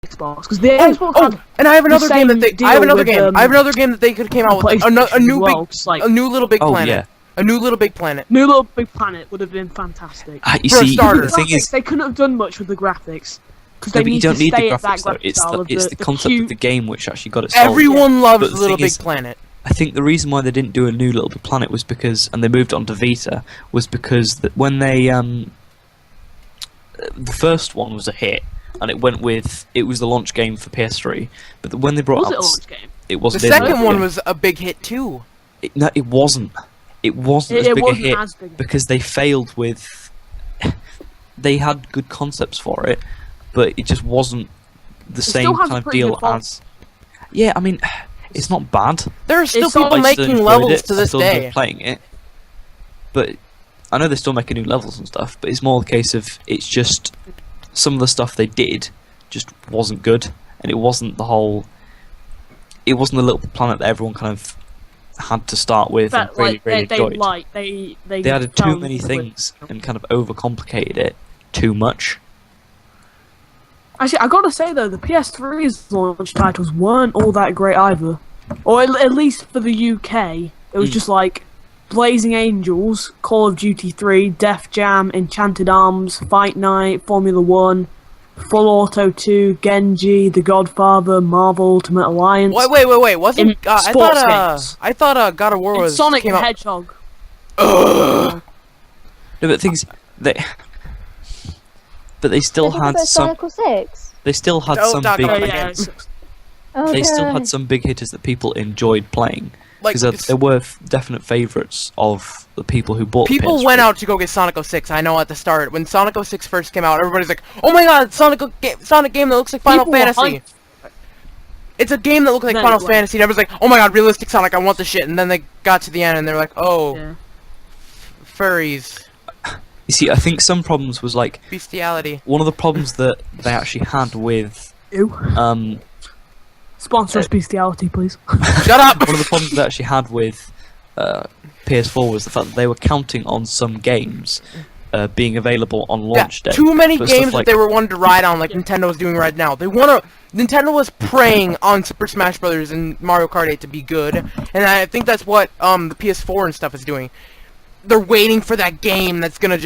Xbox because the Xbox had and I have another game that they. I have another game. I have another game that they could have came out with a new Little Big Planet. Yeah. A new Little Big Planet. New Little Big Planet would have been fantastic. You For a see, starter. the thing is, they couldn't have done much with the graphics. no, but you don't need the graphics though. It's the concept of the game which actually got it sold. Everyone loves Little Big Planet. I think the reason why they didn't do a new Little Big Planet was because, and they moved on to Vita, was because when they the first one was a hit, and it was the launch game for PS3. But when they brought it a launch game? It wasn't. The second one was a big hit too. No, it wasn't. It wasn't as big a hit because they failed with. They had good concepts for it, but it just wasn't the same kind of deal as. Yeah, I mean, it's not bad. There are still people making levels to this day. Playing it, but I know they're still making new levels and stuff. But it's more the case of it's just some of the stuff they did just wasn't good, and it wasn't the whole. It wasn't the Little Planet that everyone kind of had to start with and really enjoyed. They added too many things and kind of overcomplicated it too much. Actually, I gotta say though, the PS3's launch titles weren't all that great either. Or at least for the UK, it was just like Blazing Angels, Call of Duty 3, Def Jam, Enchanted Arms, Fight Night, Formula 1, Full Auto 2, Genji, The Godfather, Marvel Ultimate Alliance. Wait! Wasn't I thought God of War was Sonic the Hedgehog. No, but things they still had some. They still had some big. They still had some big hitters that people enjoyed playing. Because there were definite favourites of the people who bought. People went out to go get Sonic 06. I know at the start when Sonic 06 first came out, everybody's like, "Oh my God, Sonic game that looks like Final Fantasy." It's a game that looks like Final Fantasy, and everyone's like, "Oh my God, realistic Sonic! I want this shit." And then they got to the end, and they're like, "Oh, furries." You see, I think some problems was like bestiality. One of the problems that they actually had with sponsor us bestiality, please. Shut up! One of the problems they actually had with PS4 was the fact that they were counting on some games being available on launch day. Too many games that they were wanting to ride on, like Nintendo is doing right now. Nintendo was preying on Super Smash Bros. And Mario Kart 8 to be good, and I think that's what the PS4 and stuff is doing. They're waiting for that game that's gonna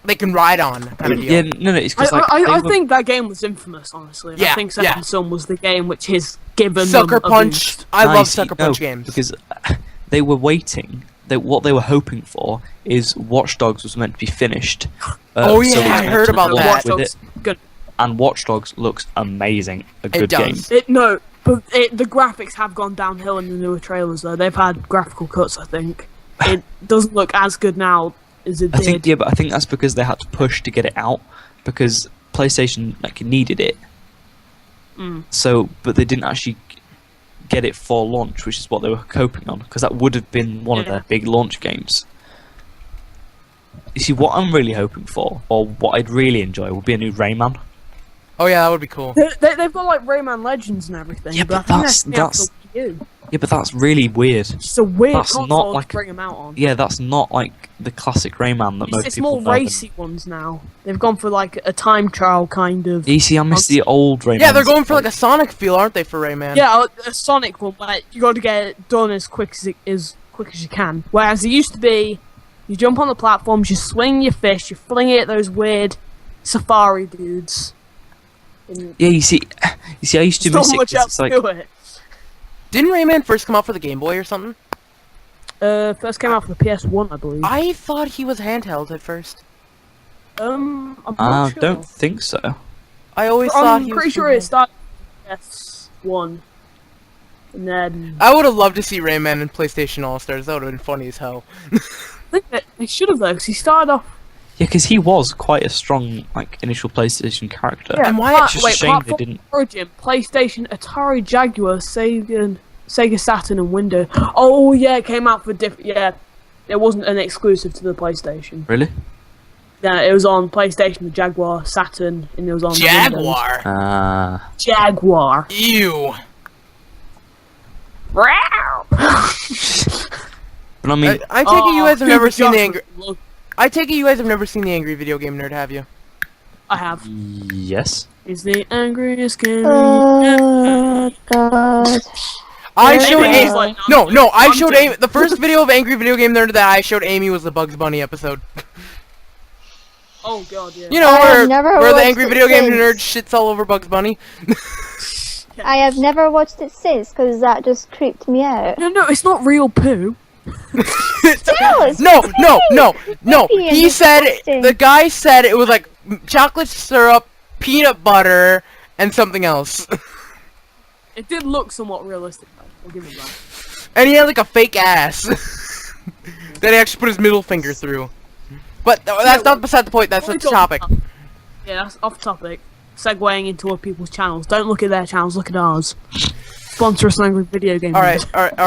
they can ride on kind of deal. Yeah, no, it's because I think that game was infamous, honestly. Yeah, I think Second Son was the game which has given Sucker them Punch. I love Sucker Punch games because they were waiting. What they were hoping for is Watch Dogs was meant to be finished. Oh yeah, I heard about that. Good. And Watch Dogs looks amazing. A good game. But the graphics have gone downhill in the newer trailers though. They've had graphical cuts, I think. It doesn't look as good now as it did. Yeah, but I think that's because they had to push to get it out because PlayStation needed it. So, but they didn't actually get it for launch, which is what they were hoping on, because that would have been one of their big launch games. You see, what I'm really hoping for, or what I'd really enjoy, would be a new Rayman. Oh yeah, that would be cool. They've got like Rayman Legends and everything. Yeah, but that's yeah, but that's really weird. It's a weird console not like to bring them out on. Yeah, that's not like the classic Rayman that most it's people more racy ones now. They've gone for like a time trial kind of. You see, I miss the old Rayman. Yeah, they're going for like a Sonic feel, aren't they, for Rayman? Yeah, a Sonic one, but you got to get it done as quick as you can. Whereas it used to be, you jump on the platforms, you swing your fish, you fling it at those weird safari dudes. Yeah, you see, I used to miss it. Much else to it. Didn't Rayman first come out for the Game Boy or something? First came out for the PS1, I believe. I thought he was handheld at first. I'm not sure. Don't think so. I always thought he was. I'm pretty sure it started PS1, and then. I would have loved to see Rayman in PlayStation All Stars. That would have been funny as hell. I think that they should have though, because he started off. Yeah, because he was quite a strong, initial PlayStation character. Yeah, and why it's just a shame they didn't. Origin, PlayStation, Atari, Jaguar, Sega Saturn, and Windows. Oh yeah, it came out for different. Yeah, it wasn't an exclusive to the PlayStation. Really? Yeah, it was on PlayStation, the Jaguar, Saturn, and it was on Jaguar. Jaguar. Ew. But I mean, I take it you guys have never seen the angry. I take it you guys have never seen the Angry Video Game Nerd, have you? I have. Yes. He's the angriest game. Oh God. I There showed it Amy. is. Like, No, I showed Hunting. Amy. The first video of Angry Video Game Nerd that I showed Amy was the Bugs Bunny episode. Oh god, yeah. You know, I have where never the watched Angry it Video Game since. Nerd shits all over Bugs Bunny. I have never watched it since because that just creeped me out. No, it's not real poo. it's No. creepy and He said disgusting. the guy said it was like chocolate syrup, peanut butter, and something else. It did look somewhat realistic, though. I'll give it that. And he had like a fake ass that he actually put his middle finger through. But that's not beside the point. That's the What are we talking topic. about? Yeah, that's off topic. Segueing into other people's channels. Don't look at their channels, look at ours. Sponsor us, Angry Video Game All Nerd.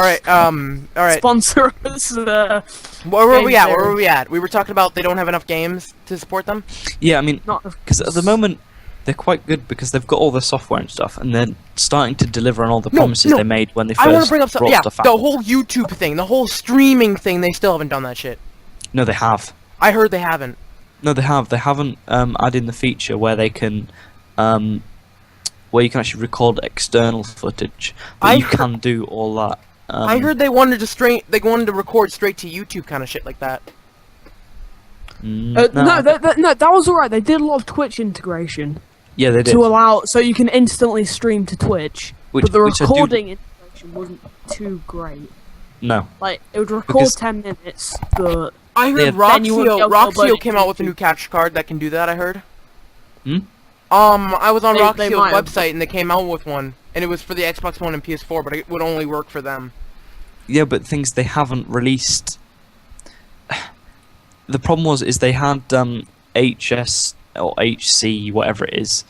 right. Sponsor us. Where were we Game at? Where theory. were we at? We were talking about they don't have enough games to support them. Yeah, I mean, Not because at the moment they're quite good because they've got all the software and stuff, and they're starting to deliver on all the promises no. they made when they I want to first bring up brought something. Yeah, stuff out. the whole YouTube thing, the whole streaming thing. They still haven't done that shit. No, they have. I heard they haven't. No, they have. They haven't added in the feature where they can, where you can actually record external footage. But you can do all that. I heard they wanted to record straight to YouTube kind of shit like that. no, that was alright. They did a lot of Twitch integration yeah, they did. to allow so you can instantly stream to Twitch. Which- but the which I do- recording integration wasn't too great. No. Like it would record Because- 10 minutes, but I Yeah. heard Then you wouldn't be able to Roxio upload it came to out with a YouTube. new capture card that can do that. I heard. Hmm? I was on They Roxio's might have. website and they came out with one, and it was for the Xbox One and PS4, but it would only work for them. Yeah, but things they haven't released. The problem is they had HS or HC whatever it is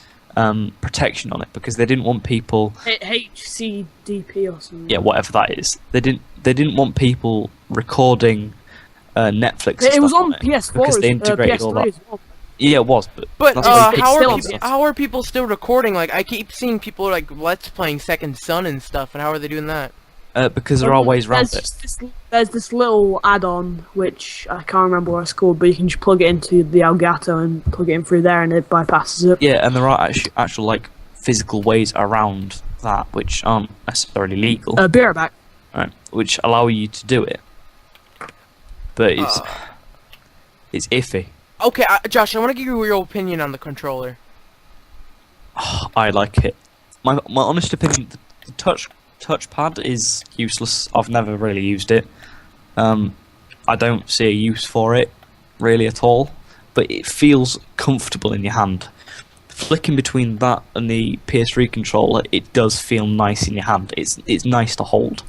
protection on it because they didn't want people. HCDP or something. Yeah, whatever that is. They didn't want people recording Netflix. and It was stuff on it, PS4 because they as- integrated PS3 all that. as well. Yeah, it was, but But that's what they it's still on how are people still recording? Like I keep seeing people like Let's Playing Second Son and stuff, and how are they doing that? because there are ways around it. There's this little add-on which I can't remember what it's called, but you can just plug it into the Elgato and plug it in through there, and it bypasses it. Yeah, and there are actual like physical ways around that which aren't necessarily legal, Be right back. right? Which allow you to do it, but it's iffy. Okay, Josh, I want to give you your opinion on the controller. I like it. My honest opinion, the touchpad is useless. I've never really used it. I don't see a use for it really at all. But it feels comfortable in your hand. Flicking between that and the PS3 controller, it does feel nice in your hand. It's nice to hold.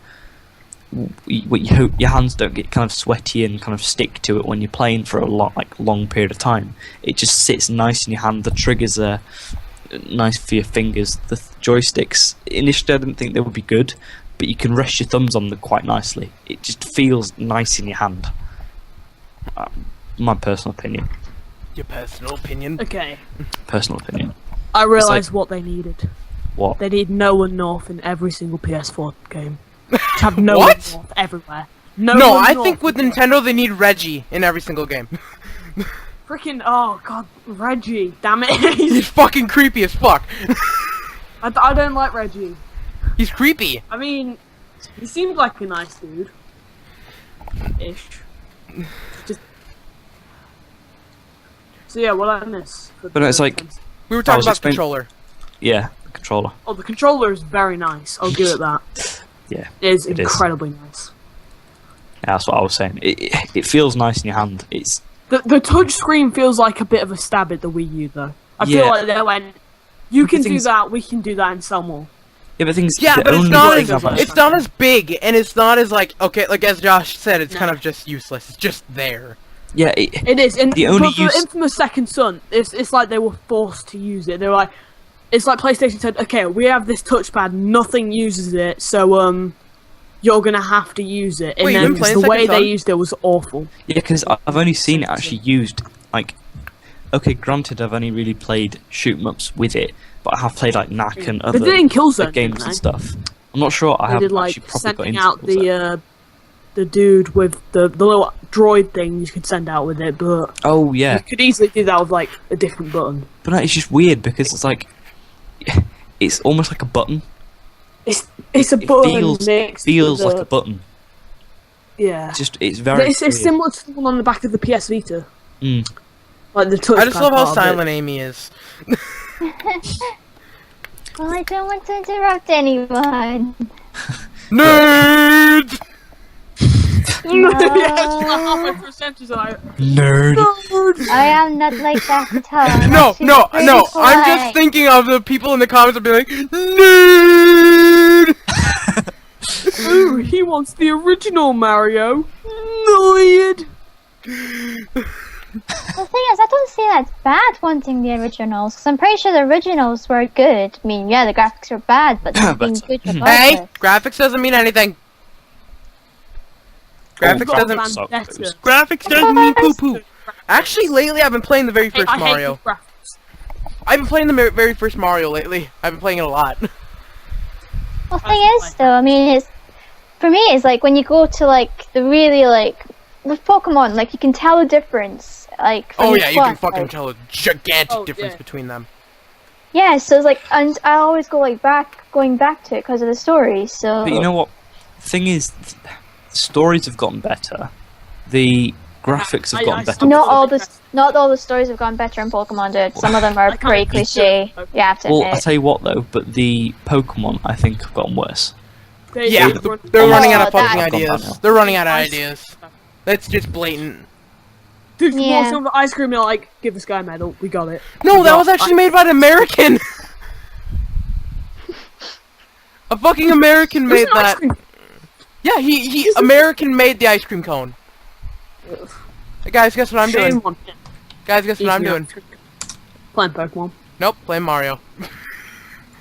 You hope your hands don't get kind of sweaty and kind of stick to it when you're playing for a long period of time. It just sits nice in your hand. The triggers are nice for your fingers. The joysticks, initially I didn't think they would be good, but you can rest your thumbs on them quite nicely. It just feels nice in your hand. My personal opinion. Your personal opinion. Okay, Personal opinion. I realised what they needed. What? They need Noah North in every single PS4 game. Just have Noah What? North everywhere. No, Noah I North think with is- Nintendo they need Reggie in every single game. Freaking oh god, Reggie, damn it! He's fucking creepy as fuck. I don't like Reggie. He's creepy. I mean, he seemed like a nice dude. Ish. Just. So yeah, what I miss. But no, it's like- We were I talking was about the explain- controller. Yeah, the controller. Oh, the controller is very nice. I'll give it that. Yeah, It is It is. incredibly nice. yeah, that's what I was saying. It feels nice in your hand. It's The touch screen feels like a bit of a stab at the Wii U though. I Yeah. feel like they went, you The can do thing's- that, we can do that and sell more. yeah, but things. Yeah, the but it's only not thing as I've- it's not as big, and it's not as like okay, like as Josh said, it's kind No. of just useless. It's just there. Yeah, It is, and The only but for use- Infamous Second Son, it's like they were forced to use it. They were like, it's like PlayStation said, okay, we have this touchpad, nothing uses it, so you're gonna have to use it. And Wait, you've then been playing the Second way they Son? used it was awful. yeah, because I've only seen it actually used. Like, okay, granted, I've only really played shoot 'em ups with it, but I have played like Knack and They other did it in Killzone, games didn't and they? stuff. I'm not sure. I They haven't did like actually probably got sending into out Killzone. the dude with the little droid thing you could send out with it, but Oh yeah, you could easily do that with like a different button. but no, it's just weird because it's like it's almost like a button. It's a It button feels next feels to like the, a button. yeah. It's very. It's weird. similar to the one on the back of the PS Vita. Mm. Like the touchpad. I just love how part of it. silent Amy is. Well, I don't want to interrupt anyone. Nerd! Yeah, halfway through a sentence, and Nerd. Nerd. I am not like that at all. I'm No, actually no, pretty no. I'm polite. just thinking of the people in the comments will be like, nerd! Ooh, he wants the original Mario. Nerd. The thing is, I don't see that it's bad wanting the originals, because I'm pretty sure the originals were good. I mean, yeah, the graphics were bad, but they've been But- good Hey, regardless. graphics doesn't mean anything. Graphics Oh, doesn't. suck. Better. Graphics doesn't mean poo poo. Actually, lately I've been playing the very first I hate Mario. the graphics. I've been playing the very first Mario lately. I've been playing it a lot. Well, the thing is, though, I mean, it's for me, it's like when you go to like the really like with Pokemon, like you can tell the difference. Like from Oh each yeah, you can one, fucking like- tell a gigantic Oh, difference yeah. between them. Yeah, so it's like, and I always go like going back to it because of the story. So. But you know what? The thing is, the stories have gotten better. The graphics have gotten better. Not all the stories have gone better in Pokemon, dude. Some of them are I can't pretty keep cliche. it. You have to Well, I admit. tell you what though, but the Pokemon I think have gotten worse. Yeah, They- they're Oh, running out of that- fucking I've gone ideas. downhill. They're running out of ideas. That's just blatant. Dude, Yeah. walks on the ice cream, you're like, give this guy a medal. We got it. No, We that got was actually made by an American. A fucking American There's made an ice that. cream. Yeah, he American made the ice cream cone. Hey, guys, guess what I'm Shame doing? on him. Guys, guess what I'm Eating doing? ice cream. Playing Pokemon. Nope, playing Mario.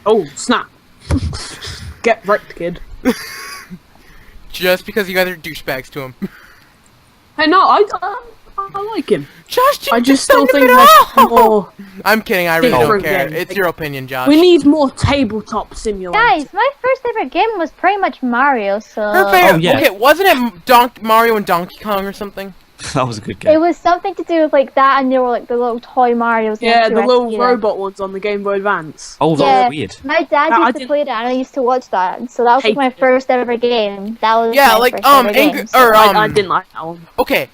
Oh, snap. Get wrecked, kid. Just because you guys are douchebags to him. Hey, no, I like him. Josh, you I just still defend think him at there's all! more. I'm kidding, I really don't Different care. game. It's your opinion, Josh. We need more tabletop simulator. Guys, my first ever game was pretty much Mario, so Her favorite. Oh, yeah. Okay, wasn't it Mario and Donkey Kong or something? That was a good it game. was something to do with like that, and there were like the little toy Mario's. Yeah, and the little rescue them. robot ones on the Game Boy Advance. Oh, that Yeah. was weird. My dad No, I used to didn't- play that, and I used to watch that, and so that was like Hate my it. first ever game. That was Yeah, my like, first ever Angry- game, so- or, I didn't like that one. Okay.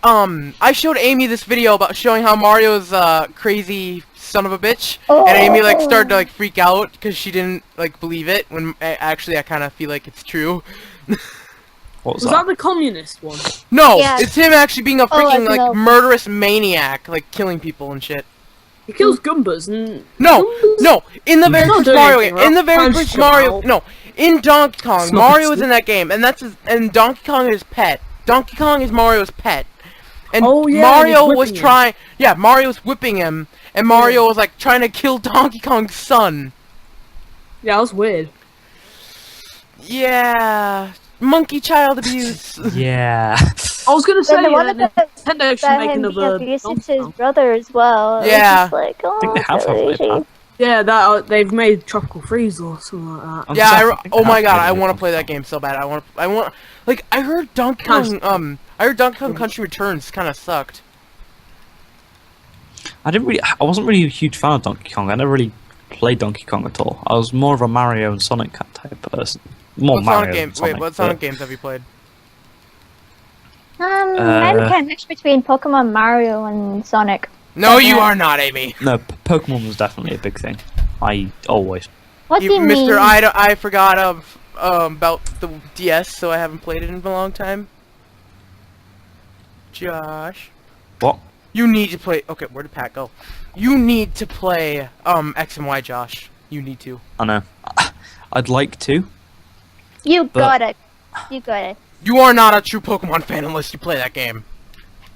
I showed Amy this video about showing how Mario's crazy son of a bitch, and Amy like started to like freak out because she didn't like believe it. When actually I kind of feel like it's true. What was Was that? that the communist one? No, Yeah. it's him actually being a Oh, I freaking like know. murderous maniac, like killing people and shit. He kills Goombas and No, Goombas? no, in the very not first doing Mario anything game, in the very wrong. first I'm Mario, sure. no, in Donkey Kong, It's not Mario is true. in that game, and and Donkey Kong is his pet. Donkey Kong is Mario's pet. And Oh, yeah, Mario and he's was whipping him. trying, yeah, Mario was whipping him, and Mario was like trying to kill Donkey Kong's son. Yeah, that was weird. Yeah, monkey child abuse. Yeah. I was gonna say Then the one that about Nintendo should that make him another. being abusive Donkey to his Kong. brother as well. It was Yeah. just like, oh, I think they have Luigi. played that. Yeah, that they've made Tropical Freeze or something like that. I'm Yeah, sorry, I think oh I my have god, played I it. want to play that game so bad. I want, like, I heard Donkey Can't- Kong, I heard Donkey Kong Country Returns kind of sucked. I wasn't really a huge fan of Donkey Kong. I never really played Donkey Kong at all. I was more of a Mario and Sonic type person. More What Mario Sonic than game? Sonic, Wait, what but- Sonic games have you played? I'm kind of mixed between Pokemon, Mario, and Sonic. No, you are not, Amy. No, Pokemon was definitely a big thing. I always. What do you Mr. mean? I forgot about the DS, so I haven't played it in a long time. Josh, What? you need to play. Okay, where did Pat go? You need to play X and Y, Josh. You need to. I know. I'd like to. You But- got it. You got it. You are not a true Pokemon fan unless you play that game.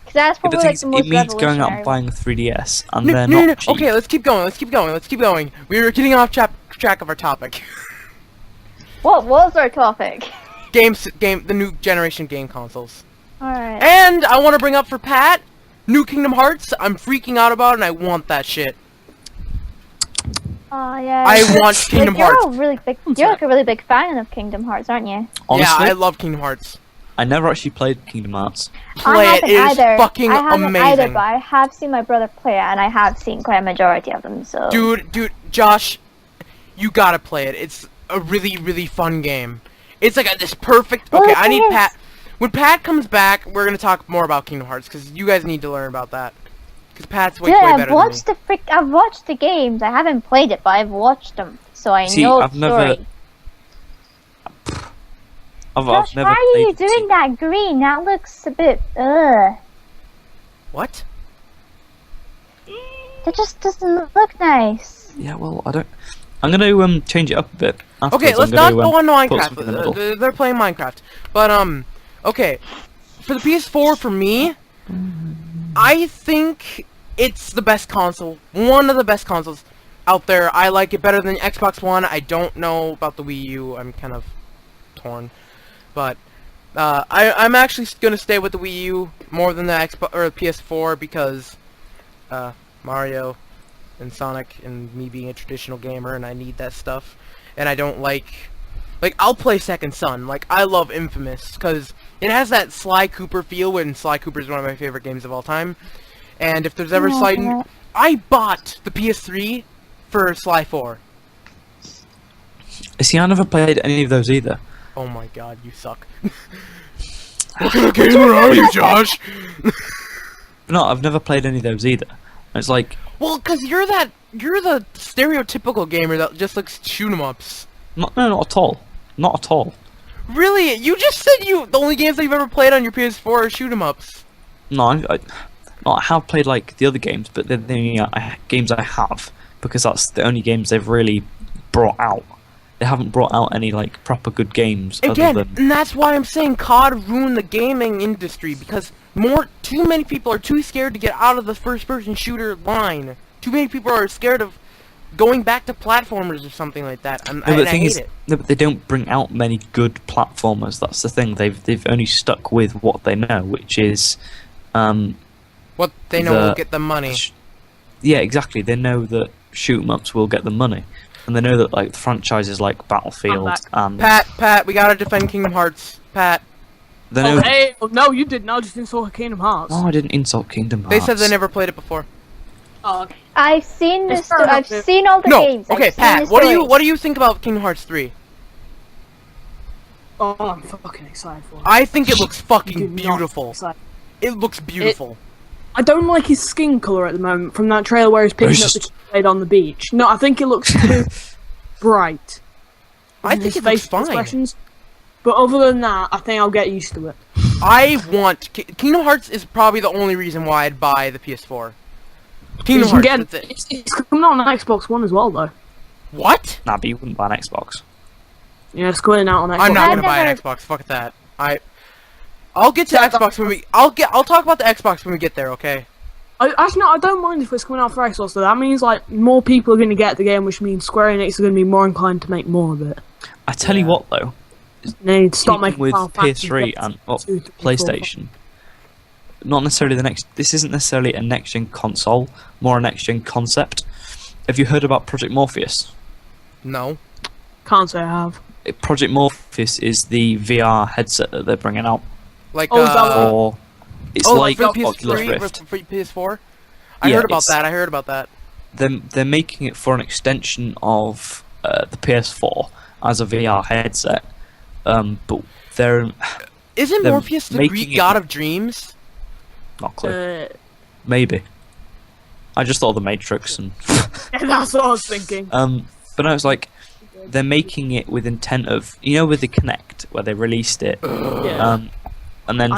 Because that's But probably the thing like is, the most it means going out revolutionary and buying a 3DS, and No, they're no, not no. cheap. Okay, let's keep going. Let's keep going. Let's keep going. We were getting off track of our topic. What was our topic? The new generation game consoles. Alright. And I want to bring up for Pat, New Kingdom Hearts. I'm freaking out about it, and I want that shit. Oh yeah. I want Kingdom like, Hearts. You're like a really big fan of Kingdom Hearts, aren't you? Honestly, Yeah, I love Kingdom Hearts. I never actually played Kingdom Hearts. Play I it. haven't It is either. fucking I haven't amazing. either, but I have seen my brother play it, and I have seen quite a majority of them. So. Dude, Josh, you gotta play it. It's a really, really fun game. It's like this perfect... Well, Okay, the I thing need is- Pat... When Pat comes back, we're gonna talk more about Kingdom Hearts, because you guys need to learn about that. Because Pat's way, Dude, way I've better than me. watched I've watched the games. I haven't played it, but I've watched them, so I See, know I've the never- story. I've Josh, never why are you played it. doing that green? That looks a bit What? That just doesn't look nice. Yeah, well, I don't. I'm gonna change it up a bit. Okay, afterwards. let's I'm not gonna, go on put Minecraft. something in the middle. They're playing Minecraft. But, okay. For the PS4, for me, I think it's the best console. One of the best consoles out there. I like it better than Xbox One. I don't know about the Wii U. I'm kind of torn. But, I'm actually gonna stay with the Wii U more than the Xbox or the PS4 because, Mario and Sonic and me being a traditional gamer and I need that stuff. And I don't like, I'll play Second Son. Like, I love Infamous because it has that Sly Cooper feel, when Sly Cooper is one of my favorite games of all time. And if there's ever Sly... I bought the PS3 for Sly 4. See, I never played any of those either. Oh my god, you suck. What kind of gamer are you, Josh? No, I've never played any of those either. It's like, Well, because you're the stereotypical gamer that just likes shoot 'em ups. not at all. Not at all. Really? You just said the only games that you've ever played on your PS4 are shoot 'em ups. No, I have played like the other games, but they're the only games I have, because that's the only games they've really brought out. They haven't brought out any like proper good games. Again, other than... and that's why I'm saying COD ruined the gaming industry, because too many people are too scared to get out of the first-person shooter line. Too many people are scared of going back to platformers or something like that. I hate it. No, but they don't bring out many good platformers. That's the thing. They've only stuck with what they know, which is, What they know will get them money. Yeah, exactly. They know that shoot 'em ups will get them money, and they know that like franchises like Battlefield and Pat, we gotta defend Kingdom Hearts. Pat. they know. Oh, hey, no, you didn't. I just insult Kingdom Hearts. No, I didn't insult Kingdom Hearts. They said they never played it before. Oh, okay. I've seen It's this. fair enough, I've dude. seen all the No, games. okay, I've seen Pat. the What stories. do you think about Kingdom Hearts 3? Oh, I'm fucking excited for it. I think it looks Do fucking not beautiful. excited. It looks beautiful. I don't like his skin color at the moment from that trailer where he's picking up the chocolate on the beach. No, I think it looks too bright. I And think his it looks facial fine. expressions. But other than that, I think I'll get used to it. I want Kingdom Hearts is probably the only reason why I'd buy the PS4. Kingdom You Hearts. can get- That's it. it's coming out on Xbox One as well, though. What? Nah, but you wouldn't buy an Xbox. Yeah, it's coming out on Xbox. I'm not I've gonna buy an never- Xbox. Fuck that. I'll get to Xbox when we. I'll talk about the Xbox when we get there. Okay. Actually, no, I don't mind if it's coming out for Xbox, though. That means, like, more people are going to get the game, which means Square Enix are going to be more inclined to make more of it. I tell you Yeah. what, though, They need to stop keeping making with Final Fantasy PS3 15, and 2, 3, 4, PlayStation. Not necessarily the next. This isn't necessarily a next gen console, more a next gen concept. Have you heard about Project Morpheus? No. Can't say I have. Project Morpheus is the VR headset that they're bringing out. Like Oh, is that what- Or it's oh, like for the Oculus PS3, Rift. for PS4. I Yeah, heard about it's- that. I heard about that. They're making it for an extension of the PS4 as a VR headset. But they're Isn't They're Morpheus the making Greek it- god of dreams? not clear. Uh, Maybe. I just thought of the Matrix and. that's what I was thinking. But no, it's like they're making it with intent of, you know, with the Kinect where they released it, Yeah. and then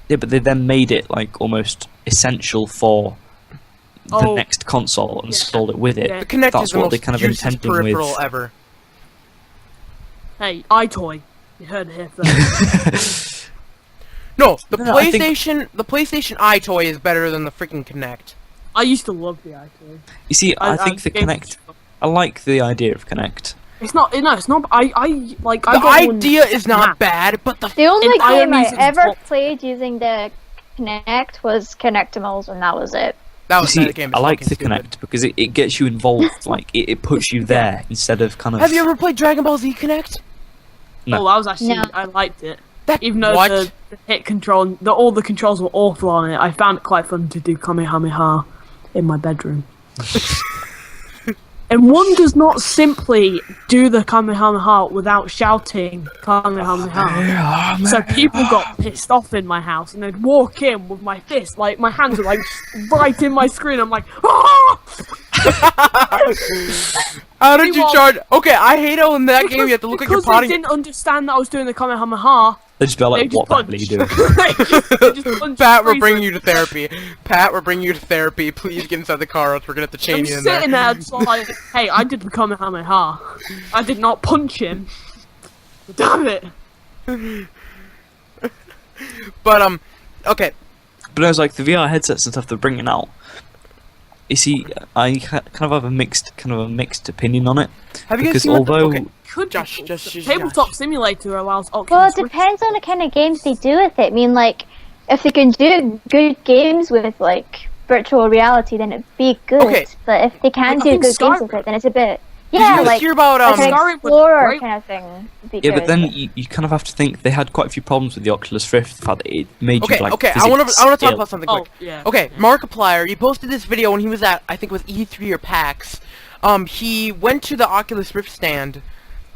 but they then made it like almost essential for the Oh. next console and sold it with it. Yeah. The Kinect That's is the what most they kind of useless intending peripheral with. ever. Hey, iToy. You heard it here first. No, the No, I think- PlayStation iToy is better than the freaking Kinect. I used to love the iToy. You see, I think the game- Kinect. I like the idea of Kinect. It's not. No, it's not. I like. I The got one idea is not Nah. bad, but the The only In game Iron I Man's ever fault. played using the Kinect was Connectimals, and that was it. that You was see, that game. Is I like fucking the stupid. Kinect because it gets you involved. Like it puts you there instead of kind of. Have you ever played Dragon Ball Z Kinect? No. Oh, that was actually. No. I liked it. That Even though what? the hit control, all the controls were awful on it, I found it quite fun to do Kamehameha in my bedroom. And one does not simply do the Kamehameha without shouting Kamehameha. So people got pissed off in my house, and they'd walk in with my fist, like my hands were like right in my screen. I'm like, ah! How did you charge? Okay, I hate how in that game you have to look like you're because potting. they didn't understand that I was doing the Kamehameha. They just be like, They what just the hell are you doing? They just punched Pat, we're Freezer. bringing you to therapy. Pat, we're bringing you to therapy. Please get inside the car, or else we're gonna have to chain I'm you in there. sitting there just like, hey, I did the Kamehameha. I did not punch him. Damn it. But okay. But I was like, the VR headsets and stuff they're bringing out. You see, I kind of have a mixed opinion on it. Have you guys Because seen what the, although okay. Could be Josh, cool. Josh, Tabletop Josh. Simulator allows Oculus Well, it Rift. depends on the kind of games they do with it. I mean, like, if they can do good games with, like, virtual reality, then it'd be good. Okay. But if they can't I do think good games with Skyrim- it, then it's a bit... Did Yeah, you guys like, hear about like an Skyrim was explorer great. kind of thing would be Yeah, good. but then you kind of have to think they had quite a few problems with the Oculus Rift. The fact that it made Okay, you like. okay. I want to talk physically about something Oh, quick. yeah. Okay, Markiplier, he posted this video when he was at, I think it was E3 or PAX. He went to the Oculus Rift stand,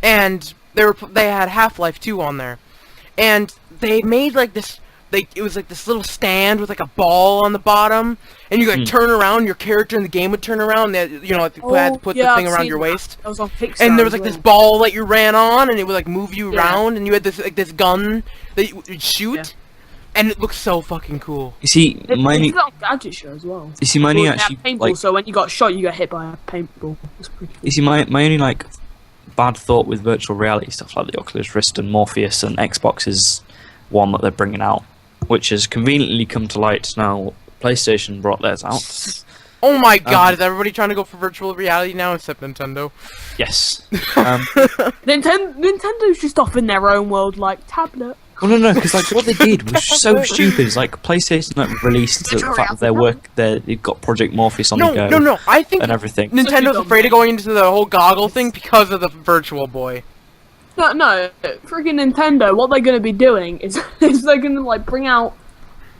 and they had Half-Life 2 on there, and they made like this. It was like this little stand with like a ball on the bottom, and you like turn around. Your character in the game would turn around. They, you know, like, you had to put the thing I've around seen your that. waist. That was on Pixar. And there was as like this well. ball that you ran on, and it would like move you Yeah. around, and you had this like this gun that you would shoot, Yeah. and it looked so fucking cool. You see, They my did only, that on Gadget Show as well. you see, my only Well, they had actually paintball, like, so when you got shot, you got hit by a paintball. It's pretty cool. you see, my only like bad thought with virtual reality stuff like the Oculus Rift and Morpheus and Xbox's one that they're bringing out, which has conveniently come to light now. PlayStation brought theirs out. Oh my god, is everybody trying to go for virtual reality now except Nintendo? Yes. Nintendo's just off in their own world, like tablet. Well, no, because like what they did was so stupid. It's like PlayStation like released the fact that their work, they've got Project Morpheus on the go No. I think and everything. Nintendo's afraid of going into the whole goggle thing because of the Virtual Boy. No, freaking Nintendo. What they're gonna be doing is they're gonna like bring out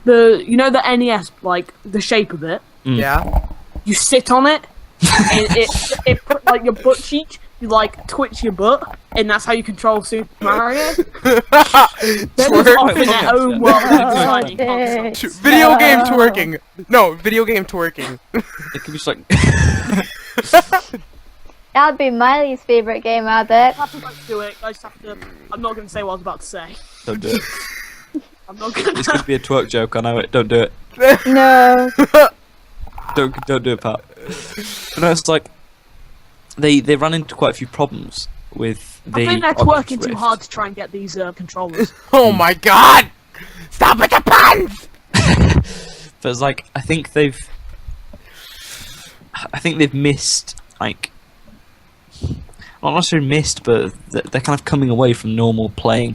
the the NES, like the shape of it. Yeah. You sit on it, and it like your butt cheek. You like twitch your butt, and that's how you control Super Mario. They're just off in their own world designing consoles. Video game twerking. No, video game twerking. It could be just like That'd be Miley's favourite game, I bet. I have to do it. I just have to. I'm not gonna say what I was about to say. don't do it. I'm not gonna. It's gonna be a twerk joke. I know it. Don't do it. No. Don't do it, Pat. But no, it's like they ran into quite a few problems with the. I think they're Oculus twerking too Rift. hard to try and get these controllers. Oh my god! Stop with the puns! But it's like I think they've missed like. Not necessarily missed, but they're kind of coming away from normal type.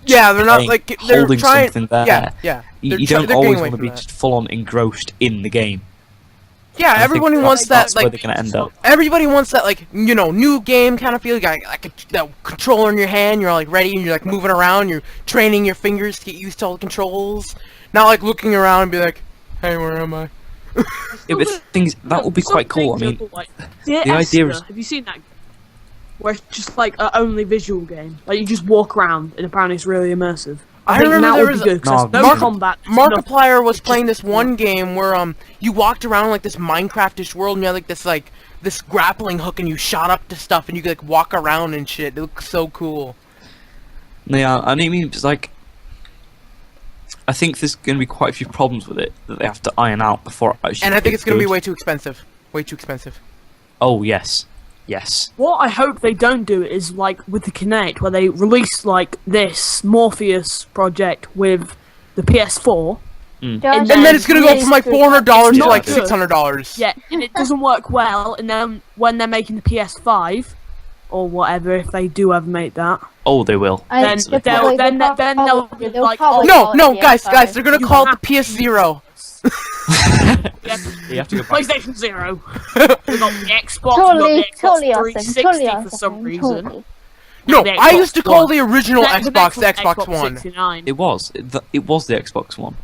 Yeah, they're not playing, like they're holding trying. something there. Yeah. You don't always want to be just full on engrossed in the game. Yeah, I everyone think wants that that's where like. they're gonna end up. Everybody wants that like new game kind of feel. You got like that controller in your hand. You're like ready and you're like moving around. You're training your fingers to get used to all the controls. Not like looking around and be like, hey, where am I? Yeah, but things that would be quite cool. I mean, the idea is- have you seen that? Where it's just like an only visual game. Like you just walk around and apparently it's really immersive. I think remember that there would was be good because No, there's no Mark- combat. there's no- Markiplier was playing this one game where you walked around like this Minecraftish world and you had like this grappling hook and you shot up to stuff and you could like walk around and shit. It looked so cool. yeah, I mean, it's like I think there's going to be quite a few problems with it that they have to iron out before it actually. And I think gets it's gonna be good. way too expensive. Way too expensive. Oh yes. What I hope they don't do is like with the Kinect, where they release like this Morpheus project with the PS4. Josh, And then it's gonna go from like $400 It's to like not good. $600. Yeah, and it doesn't work well. And then when they're making the PS5 or whatever, if they do ever make that, Oh, they will. then they'll be like, oh, No, guys, they're gonna You call it have the PS0. yeah, You have to go back. PlayStation 0. We got the Xbox, we got the Xbox Totally 360 awesome. for some reason. Totally. No, The I Xbox used to call One. the original The Xbox next the Xbox One. 69. It was the Xbox One.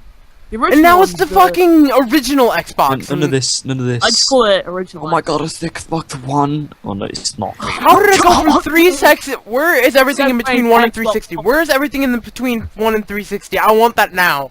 The original And now it's the one's fucking original Xbox. None of this. None of this. I just call it original. Oh my god, it's the Xbox One. Oh no, it's not. How did it go from 360? Where is everything in between 1 and Xbox 360? Where is everything in the between 1 and 360? I want that now.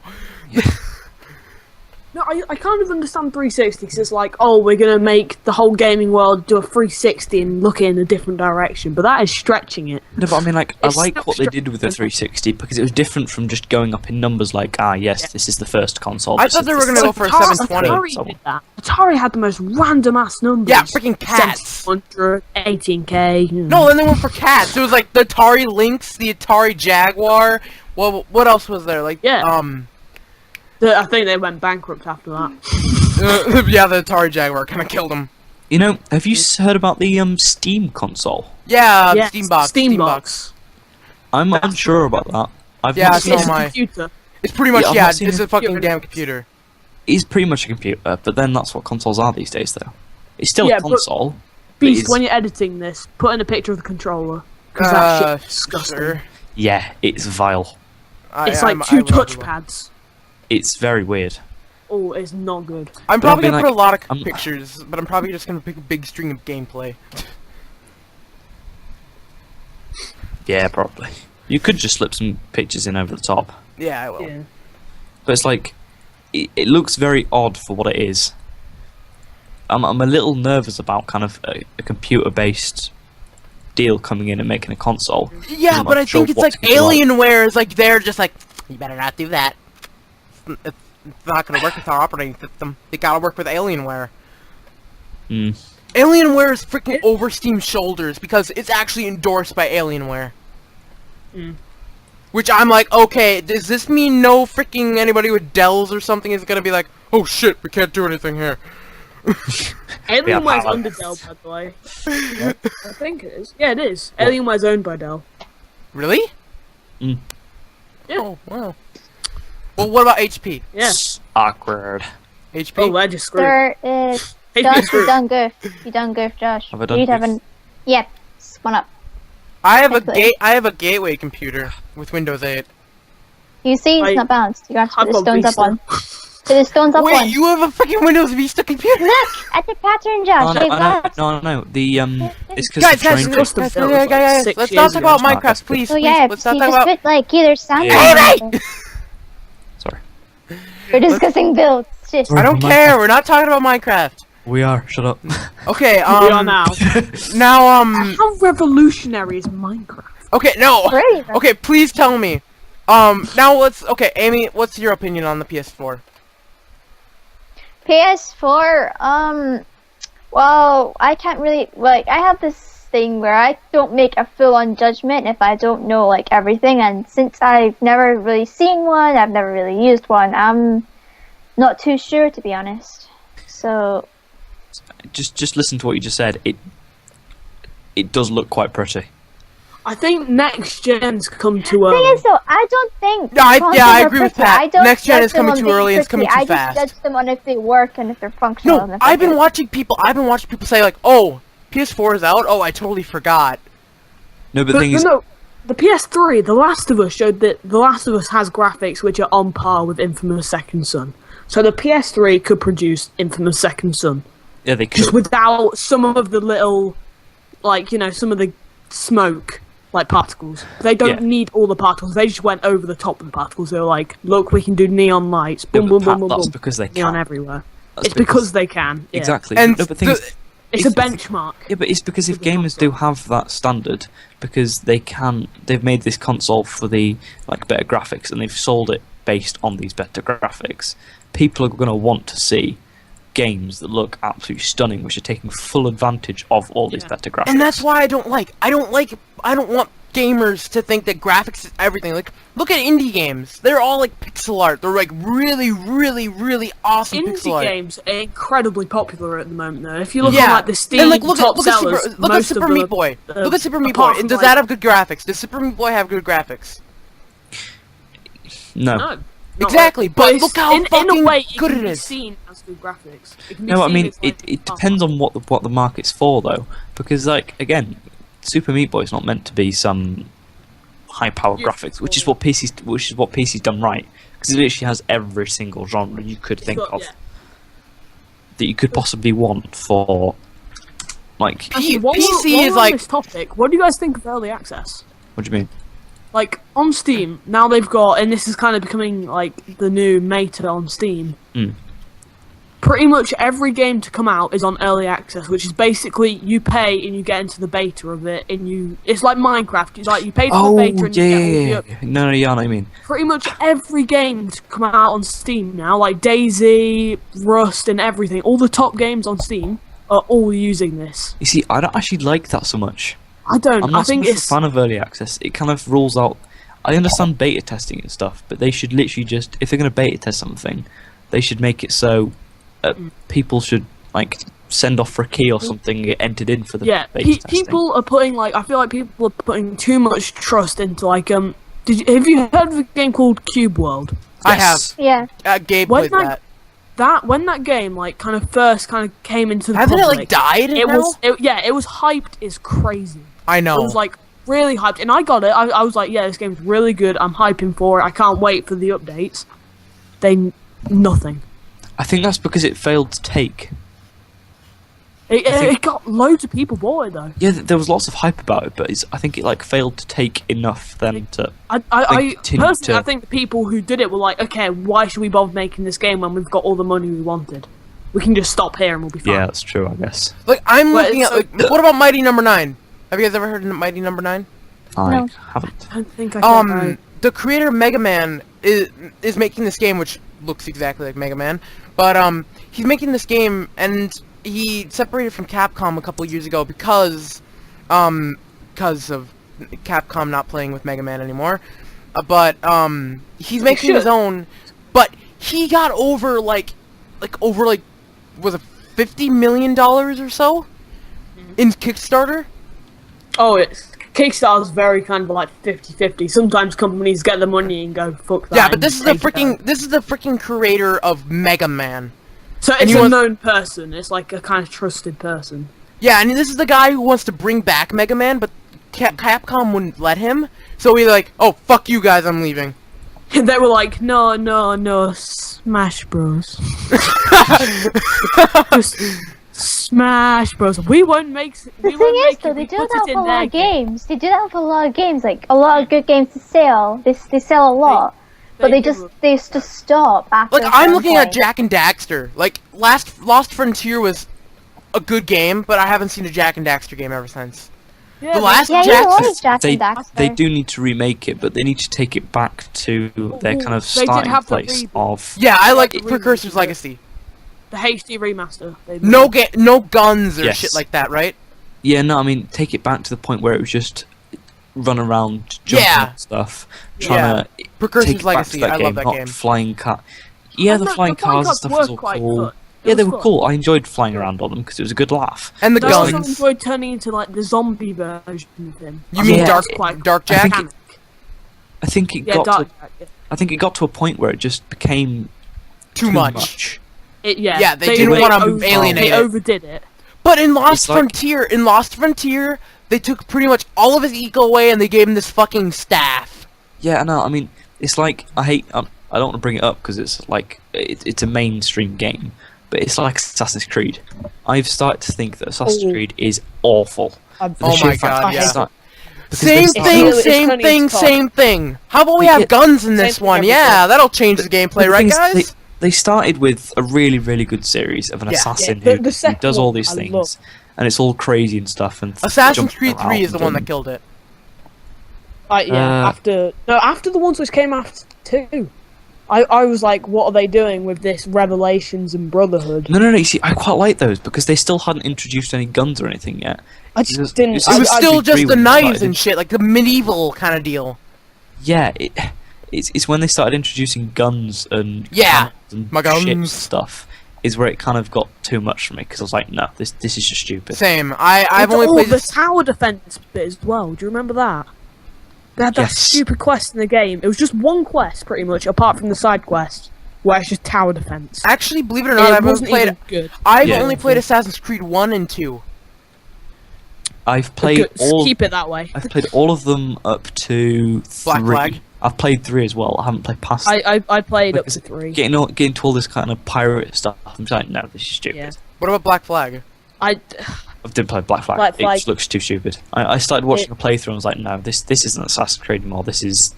No, I kind of understand 360 because it's like, oh, we're gonna make the whole gaming world do a 360 and look in a different direction, but that is stretching it. No, but I mean, like, I It's like not what they did with the 360 because it was different from just going up in numbers. Like, yes, this is the first console. I this thought is they the were gonna go for a Atari 720. did that. Atari had the most random ass numbers. Yeah, freaking cats. 700, 18K. No, then they went for cats. It was like the Atari Lynx, the Atari Jaguar. Well, what else was there? Like, Yeah. I think they went bankrupt after that. yeah, the Atari Jaguar kind of killed them. You know, have you heard about the Steam console? Yeah, Yes, Steambox. Steambox. I'm unsure about that. I've Yeah, not so seen It's am a I. computer. It's pretty much, Yeah, I've yeah, not seen it's it. a fucking damn computer. It's pretty much a computer, but then that's what consoles are these days, though. It's still Yeah, a but- console. but Beast, it's- when you're editing this, put in a picture of the controller. Because that shit's disgusting. Sure. Yeah, it's vile. It's like two touchpads. It's very weird. Oh, it's not good. I'm But probably I mean, gonna put a lot of I'm- pictures, but I'm probably just gonna pick a big string of gameplay. Yeah, probably. You could just slip some pictures in over the top. Yeah, I will. Yeah. But it's like, it looks very odd for what it is. I'm a little nervous about kind of a computer-based deal coming in and making a console. Yeah, I'm but not I sure think it's what's like gonna be like. Alienware is like they're just like, you better not do that. It's not gonna work with our operating system. They gotta work with Alienware. Mm. Alienware is freaking over Steam's shoulders because it's actually endorsed by Alienware. Mm. Which I'm like, okay, does this mean no freaking anybody with Dells or something is gonna be like, oh shit, we can't do anything here? Alienware's power. under Dell, by the way. I think it is. Yeah, it is. Alienware's owned by Dell. Really? Mm. Yeah. Oh, wow. Well, what about HP? Yeah. Awkward. HP? Oh, they're just screwed. There is. Hey, Josh, screwed. you done good. You done good, Josh. Have I done You good? haven't. Yep. One up. I have a Technically. I have a gateway computer with Windows 8. You see, it's I- not balanced. You have to I've put the got stones up Vista. one. Put the stones up Wait, one. you have a freaking Windows Vista computer? Look at the pattern, Josh. Oh, no, They've I know, got. no. The it's because Guys, the guys, train. Custom guys, built was like guys, 6 let's years not talk ago. about It's not Minecraft, good. please. So Please, yeah, let's so not you talk just about. put like either sound. Yeah. Sorry. We're discussing builds. Shit. Sorry. I don't care. We're not talking about Minecraft. We are. Shut up. Okay. We are now. Now, How revolutionary is Minecraft? Okay, no. Great. Okay, please tell me. Now let's. Okay, Amy, what's your opinion on the PS4? PS4, well, I can't really, like, I have this thing where I don't make a full-on judgment if I don't know, like, everything, and since I've never really seen one, I've never really used one, I'm not too sure, to be honest. So, just listen to what you just said. It does look quite pretty. I think next gen's come too thing early. is, though, I don't think Yeah, I consoles agree are with pretty. that. I don't Next gen judge is coming them on too being early, it's pretty. coming too I fast. just judge them on if they work and if they're functional. and No, if I I've been get- watching people. Say like, "Oh, PS4 is out." Oh, I totally forgot. No, but the thing is, no, the PS3, The Last of Us showed that The Last of Us has graphics which are on par with Infamous Second Son. So the PS3 could produce Infamous Second Son. yeah, they Just could. without some of the little, like, you know, some of the smoke, like, particles. They don't Yeah. need all the particles. They just went over the top of the particles. They were like, look, we can do neon lights. No, Boom, but boom, Pat, boom, boom, that's boom. because they Neon can. everywhere. That's It's because they can. Yeah. Exactly. And no, but the thing is, It's a It's- benchmark. yeah, but it's because if with the gamers do have that standard, because they've made this console for the like better graphics, and they've sold it based on these better graphics. People are going to want to see games that look absolutely stunning, which are taking full advantage of all these Yeah. better graphics. And that's why I don't want gamers to think that graphics is everything. Like, look at indie games. They're all like pixel art. They're like really, really, really awesome pixel Indie art. games are incredibly popular at the moment, though. If you look Yeah. on like the Steam And like, look top at sellers, Super most Super of the, Meat Boy. Look at Super Meat Boy. apart from, Does like- that have good graphics? Does Super Meat Boy have good graphics? no. No, not Exactly, really. but it's- look how in a fucking way, good it it can be is. seen as good graphics. It can be No, I seen mean as, it like, depends on what the market's for though, because like again, Super Meat Boy is not meant to be some high power Yeah, graphics, which is what PC's done right, because it literally has every single genre you could think of Yeah. that you could possibly want for, like. Actually, PC is on like. this topic. What do you guys think of early access? What do you mean? Like on Steam now, they've got, and this is kind of becoming like the new meta on Steam. Pretty much every game to come out is on early access, which is basically you pay and you get into the beta of it, and it's like Minecraft. It's like you pay for the beta and you get all the. No, yeah, I know what I mean. Pretty much every game to come out on Steam now, like Daisy, Rust, and everything, all the top games on Steam are all using this. You see, I don't actually like that so much. I don't. I'm not I think so much it's a fan of early access. It kind of rules out. I understand beta testing and stuff, but they should literally just, if they're going to beta test something, they should make it so people should like send off for a key or something and get entered in for the beta testing. People are putting like, I feel like people are putting too much trust into like have you heard of a game called Cube World? I have. Yeah. Gabe When played that. When that game like kind of first came into the Hasn't public, it like died? it was hyped as crazy. I know. It was like really hyped, and I got it. I was like, yeah, this game's really good. I'm hyping for it. I can't wait for the updates. Nothing. I think that's because it failed to take. It got loads of people bought it though. Yeah, there was lots of hype about it, but I think it like failed to take enough then to. I continue personally, to- I think the people who did it were like, okay, why should we bother making this game when we've got all the money we wanted? We can just stop here and we'll be fine. Yeah, that's true, I guess. Like I'm Well, looking at so- like, what about Mighty Number 9? Have you guys ever heard of Mighty Number 9? I No. haven't. I don't think I can. The creator of Mega Man is making this game, which looks exactly like Mega Man, but he's making this game, and he separated from Capcom a couple years ago because of Capcom not playing with Mega Man anymore. But he's making his own. But he got over like was it $50 million or so in Kickstarter? Oh, Kickstarter's very kind of like 50-50. Sometimes companies get the money and go fuck that. Yeah, but and this is the take it out. freaking creator of Mega Man. So and it's he a wants- known person. It's like a kind of trusted person. Yeah, and this is the guy who wants to bring back Mega Man, but Capcom wouldn't let him. So he's like, "Oh, fuck you guys, I'm leaving." And they were like, no, Smash Bros. Just Smash Bros. We won't make. The thing is, though, they do that with a lot of games. They do that with a lot of games, like a lot of good games to sell. They sell a lot, but they just stop after. Like, a I'm certain looking at point. Jak and Daxter. Like, Lost Frontier was a good game, but I haven't seen a Jak and Daxter game ever since. Yeah, The last Yeah, you Jak- like Jak They and Daxter. they do need to remake it, but they need to take it back to their kind of They did starting have the place reboot. of. Yeah, I like Like, Precursor's reboot. Legacy. the HD remaster. No guns or Yes. shit like that, right? Yeah, no, I mean take it back to the point where it was just run around, jumping Yeah. and stuff, Yeah. trying to Precursor's take it back to Legacy, that I game, love that not game. flying car. Yeah, the flying cars and stuff was all cool. Yeah, they were cool. I enjoyed flying around on them because it was a good laugh. And the I also guns. enjoyed turning into like the zombie version of him. You mean Yeah. Dark I Jak? think I think it Yeah, got Dark to. Jack, yeah. I think it got to a point where it just became Too much. Yeah, they didn't wanna alienate They it. overdid it. But in Lost It's like- Frontier, they took pretty much all of his eco away and they gave him this fucking staff. Yeah, I know. I mean, it's like I hate. I don't want to bring it up because it's like it's a mainstream game, but it's like Assassin's Creed. I've started to think that Assassin's Oh. Creed is awful. I'm- For the Oh sheer my fact God, that yeah. it's not- because Same they thing, it's same turning thing, its top. same thing. How about we They have get- guns in this Same thing one? every Yeah, time. that'll change the gameplay, the right, thing is, guys? They started with a really, really good series of an Yeah. assassin Yeah, the who second does all one these I things, love. and it's all crazy and stuff. And Assassin's jumping Creed 3 is the around one that and- killed it. Yeah, after the ones which came after 2. I was like, what are they doing with this Revelations and Brotherhood? No, you see, I quite like those because they still hadn't introduced any guns or anything yet. I just didn't. It It was I still agree just the with you, knives but and shit, like the medieval kind of deal. Yeah, it's when they started introducing guns and Yeah, cannons and my guns. ships and stuff is where it kind of got too much for me because I was like, no, this is just stupid. Same. I've only Oh, played the this. tower defense bit as well. Do you remember that? They had that Yes. stupid quest in the game. It was just one quest, pretty much, apart from the side quest, where it's just tower defense. Actually, believe it or not, It I've only wasn't played. even good. I've Yeah. only played Assassin's Creed 1 and 2. I've played Good. all. Keep it that way. I've played all of them up to Black 3. Flag. I've played 3 as well. I haven't played past. I played up because to 3. Getting to all this kind of pirate stuff. I'm just like, no, this is stupid. Yeah. What about Black Flag? I didn't play Black Flag. Black It Flag. just looks too stupid. I started watching a playthrough and I was like, no, this isn't Assassin's Creed anymore. This is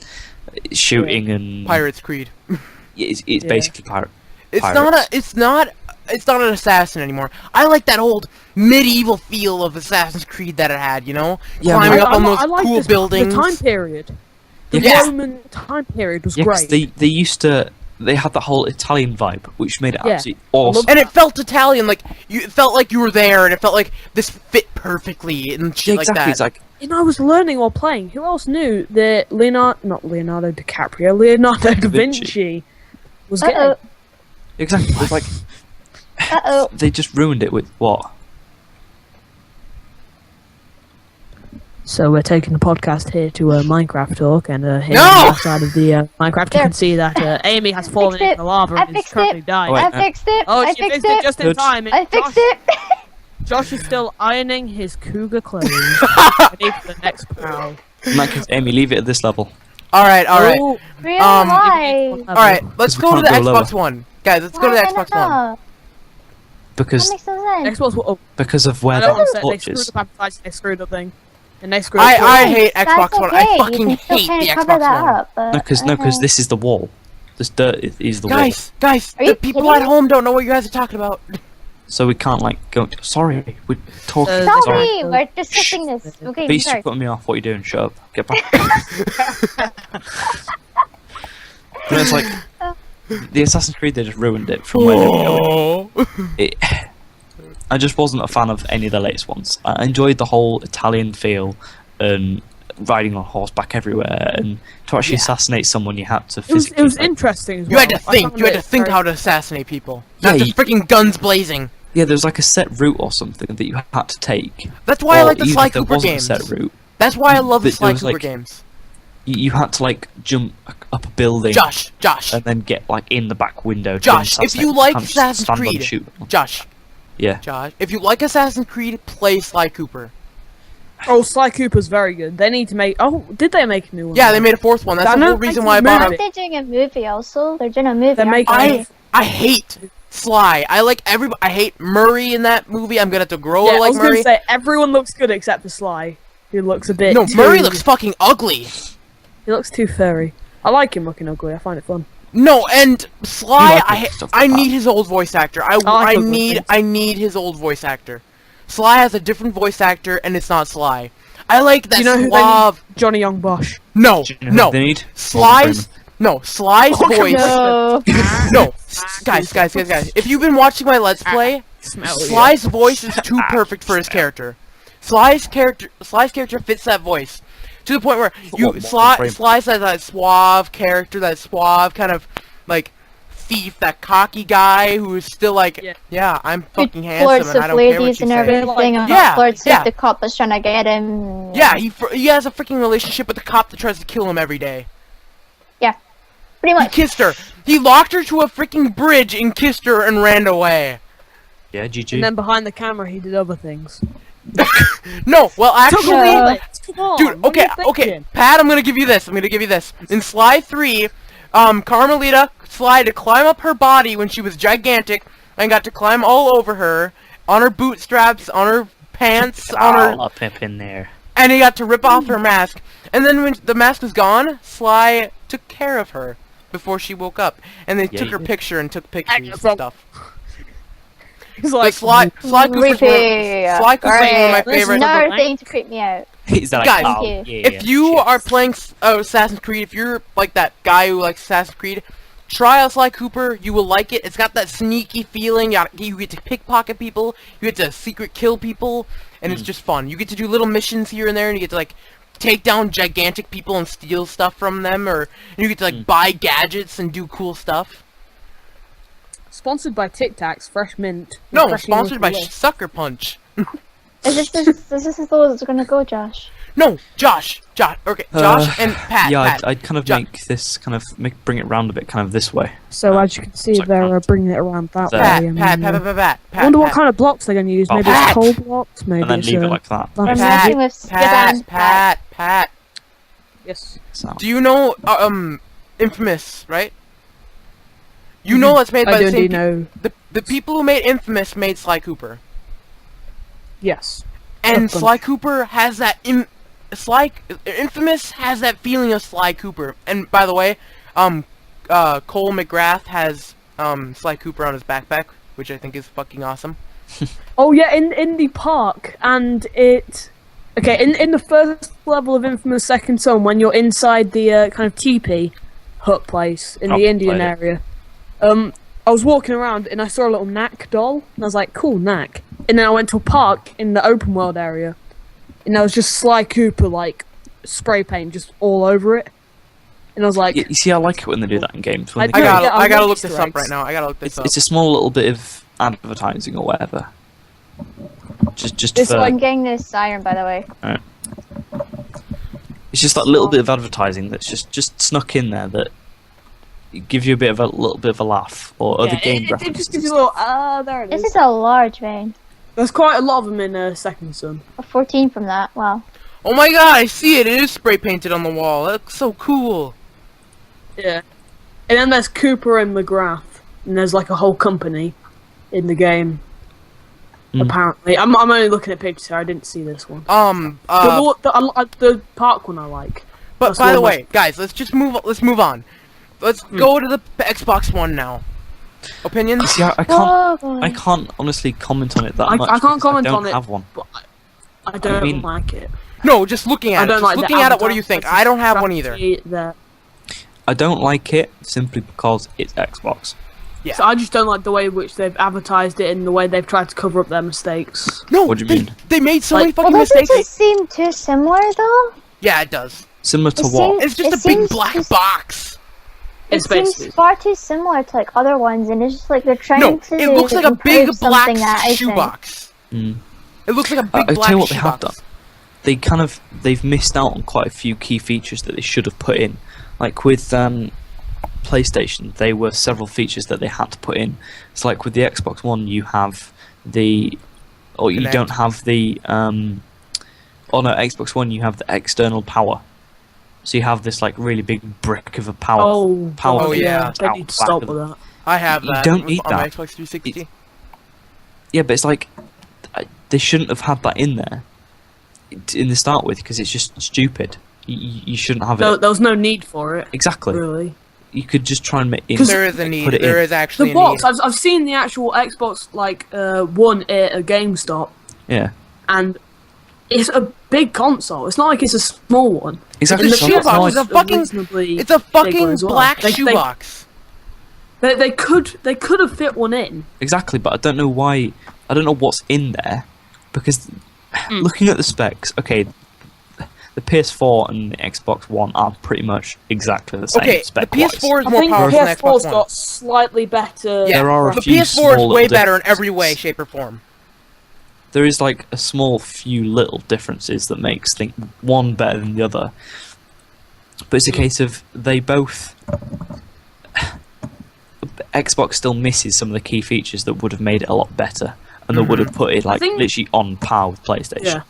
shooting and Pirates Creed. It's Yeah. basically pirate. It's not an assassin anymore. I like that old medieval feel of Assassin's Creed that it had, you know? Yeah, Climbing man. up on those I like cool this, buildings. The time period. The Yeah. Roman time period was Yeah, 'cause great. they used to. They had that whole Italian vibe, which made it Yeah. absolutely awesome. And it felt Italian, like it felt like you were there, and it felt like this fit perfectly and shit Yeah, exactly. like that. It's like And I was learning while playing. Who else knew that Leonardo DiCaprio, Leonardo da Vinci was gay? Uh-oh. exactly. It's like Uh-oh. they just ruined it with what? So we're taking the podcast here to Minecraft talk, and here No! on the outside of the Minecraft, you There. can see that Amy has fallen fixed into the lava I and is fixed currently it. dying. Oh, wait. I fixed it. Oh, I she fixed fixed it just in Good. time. I fixed Josh, it. Josh is still ironing his cougar clothes, ready for the next prowl. In that case, Amy, leave it at this level. Alright. Oh, Really? Alright, let's we go to can't the go Xbox One. Guys, let's go to the Xbox One. That Because makes no sense. Xbox. Oh, because of I where don't the understand. They torch screwed is. up advertising. They screwed up thing, and they screwed up. I hate That's Xbox One. okay. I fucking You can hate still the kinda cover Xbox that One. up, but No, because this is the wall. This dirt is the wall. Guys, Are the you people kidding at me? home don't know what you guys are talking about. So we can't like go. Sorry, we're talking. Uh, sorry. Sorry, we're discussing this. Okay, Beast, sorry. you're putting me off. What are you doing? Shut up. Get back. But it's like the Assassin's Creed. They just ruined it from where they were going. It, I just wasn't a fan of any of the latest ones. I enjoyed the whole Italian feel and riding on horseback everywhere, and to actually assassinate someone, you had to physically. It was interesting as You well. had to I think. found You had it to think very- how to assassinate people. Yeah, Not just freaking guns blazing. Yeah, there's like a set route or something that you had to take. That's why I Or like the even Sly if there Cooper wasn't games. a set route. That's why I love the There Sly was, Cooper like, games. You had to like jump up a building. Josh, And then get like in the back window. to Josh, if assassinate. you like Can't just Assassin's stand on Creed, and shoot. Josh, Yeah. if you like Assassin's Creed, play Sly Cooper. Oh, Sly Cooper's very good. They need to make. Oh, did they make a new one? Yeah, they made a fourth one. That's I the know whole they reason made why I a bought movie. it. Aren't they doing a movie also? They're doing a movie. They're aren't making- they? I hate Sly. I hate Murray in that movie. I'm gonna have to grow Yeah, I like was gonna Murray. say everyone looks good except for Sly, who looks a bit. No, too, Murray looks fucking ugly. He looks too furry. I like him looking ugly. I find it fun. No, and Sly, You like stuff I like that. need his old voice actor. I like ugly things. need his old voice actor. Sly has a different voice actor, and it's not Sly. I like that You know who they suave. Johnny Young Bosch. No, Do you know who no, they need? Sly's Sly's Morgan voice. Freeman. No. No, guys. If you've been watching my Let's Play, Smell Sly's voice is too perfect for his character. Sly's character fits that voice to the point where Sly's has that suave character, that suave kind of like thief, that cocky guy who is still like, yeah, I'm fucking handsome Flirts and I with don't care what ladies you and say. everything. Yeah, Flirts yeah. with the cop that's trying to get him. Yeah, he has a freaking relationship with the cop that tries to kill him every day. Yeah. Pretty He much. kissed her. He locked her to a freaking bridge and kissed her and ran away. Yeah, GG. And then behind the camera, he did other things. No, well Took actually, a bullet. Come on, dude, what are you okay, thinking? Pat, I'm gonna give you this. In Sly 3, Carmelita Sly to climb up her body when she was gigantic and got to climb all over her, on her bootstraps, on her pants, on her, All up in there. and he got to rip off her mask. And then when the mask was gone, Sly took care of her before she woke up, and they took her picture and took pictures and stuff. He's But like, Sly Cooper's Creepy. Sly Cooper's one of my Great. favorite. Listen, Another thing to creep me out. He's like, Guys, oh, thank yeah, If you shit. are playing Assassin's Creed, if you're like that guy who likes Assassin's Creed, try out Sly Cooper. You will like it. It's got that sneaky feeling. You get to pickpocket people. You get to secret kill people, and it's just fun. You get to do little missions here and there, and you get to like take down gigantic people and steal stuff from them, or you get to like buy gadgets and do cool stuff. sponsored by Tic Tacs, Fresh Mint. No, refreshing sponsored by local. Sucker Punch. Is this as low as it's gonna go, Josh? No, Josh, okay, Josh and Pat. Yeah, Pat. I'd kind of Josh. make this kind of bring it round a bit, kind of this way. So as you can see, Like they're that. bringing it around that way. Pat, I mean, Pat, I wonder what kind of blocks they're going to use. Oh, Maybe Pat. it's coal blocks. Maybe And then it's leave it like that. I'm like messing with Pat, Skid Pat, Yes. So, Do you know Infamous, right? You know it's made by the same know. the people who made Infamous made Sly Cooper. Yes. And That's Sly Cooper has that Infamous has that feeling of Sly Cooper. And by the way, Cole McGrath has Sly Cooper on his backpack, which I think is fucking awesome. Oh yeah, in the park, and it. Okay, in the first level of Infamous Second Son, when you're inside the kind of teepee hut place in the Indian area, I was walking around and I saw a little Knack doll, and I was like, cool, Knack. And then I went to a park in the open world area, and there was just Sly Cooper, like, spray paint just all over it. And I was like... you see, I like it when they do that in games. When I gotta look this up right now. I gotta look this up. It's a small little bit of advertising or whatever. Just This for... I'm getting this siren, by the way. Right. It's just that little bit of advertising that's just snuck in there that gives you a little bit of a laugh, or other game it references. just gives you a little, there it is. This is a large vein. There's quite a lot of them in Second Son. A 14 from that. Wow. Oh my god, I see it! It is spray painted on the wall. That looks so cool. Yeah. And then there's Cooper and McGrath, and there's like a whole company in the game. Apparently, I'm only looking at pictures here. I didn't see this one. The park one I like. But That's by the one way, guys, let's move on. Let's go to the Xbox One now. Opinions? See, I can't honestly comment on it that much. I can't comment on I don't it. have one. But I don't like it. No, just looking at it. Looking at it, what do you think? I don't have one either. I don't like it simply because it's Xbox. Yeah. So I just don't like the way in which they've advertised it and the way they've tried to cover up their mistakes. No, what do you mean? They made so many fucking Well, doesn't mistakes. it seem too similar, though? Yeah, it does. Similar to what? It's just a big black box. It seems far too similar to like other ones, and it's just like they're trying to. It looks like a big black shoebox. shoebox. It looks like a big I'll black tell you what they have shoebox. done. They've missed out on quite a few key features that they should have put in. Like with PlayStation, there were several features that they had to put in. It's like with the Xbox One, you have you don't have the Xbox One, you have the external power. So you have this like really big brick of a power. Oh yeah, they need to stop with that. I have that. You don't need on my that. Xbox 360. Yeah, but it's like they shouldn't have had that in there in the start with, because it's just stupid. You shouldn't have it. There was no need for it. Exactly. Really. You could just try and make it. There is a need. There is actually the box. I've seen the actual Xbox One at a GameStop. Yeah. And it's a big console. It's not like it's a small one. Exactly. The shoebox is it's a fucking black shoebox. They could have fit one in. Exactly, but I don't know why. I don't know what's in there, because looking at the specs, okay, the PS4 and the Xbox One are pretty much exactly the same spec. The PS4 is I more think powerful than the Xbox PS4's One. got slightly better. Yeah, there are a the few PS4 is way better in differences. every way, shape, or form. There is like a small few little differences that makes one better than the other. But it's a case of they both. Xbox still misses some of the key features that would have made it a lot better, and that would have put it literally on par with PlayStation. Yeah.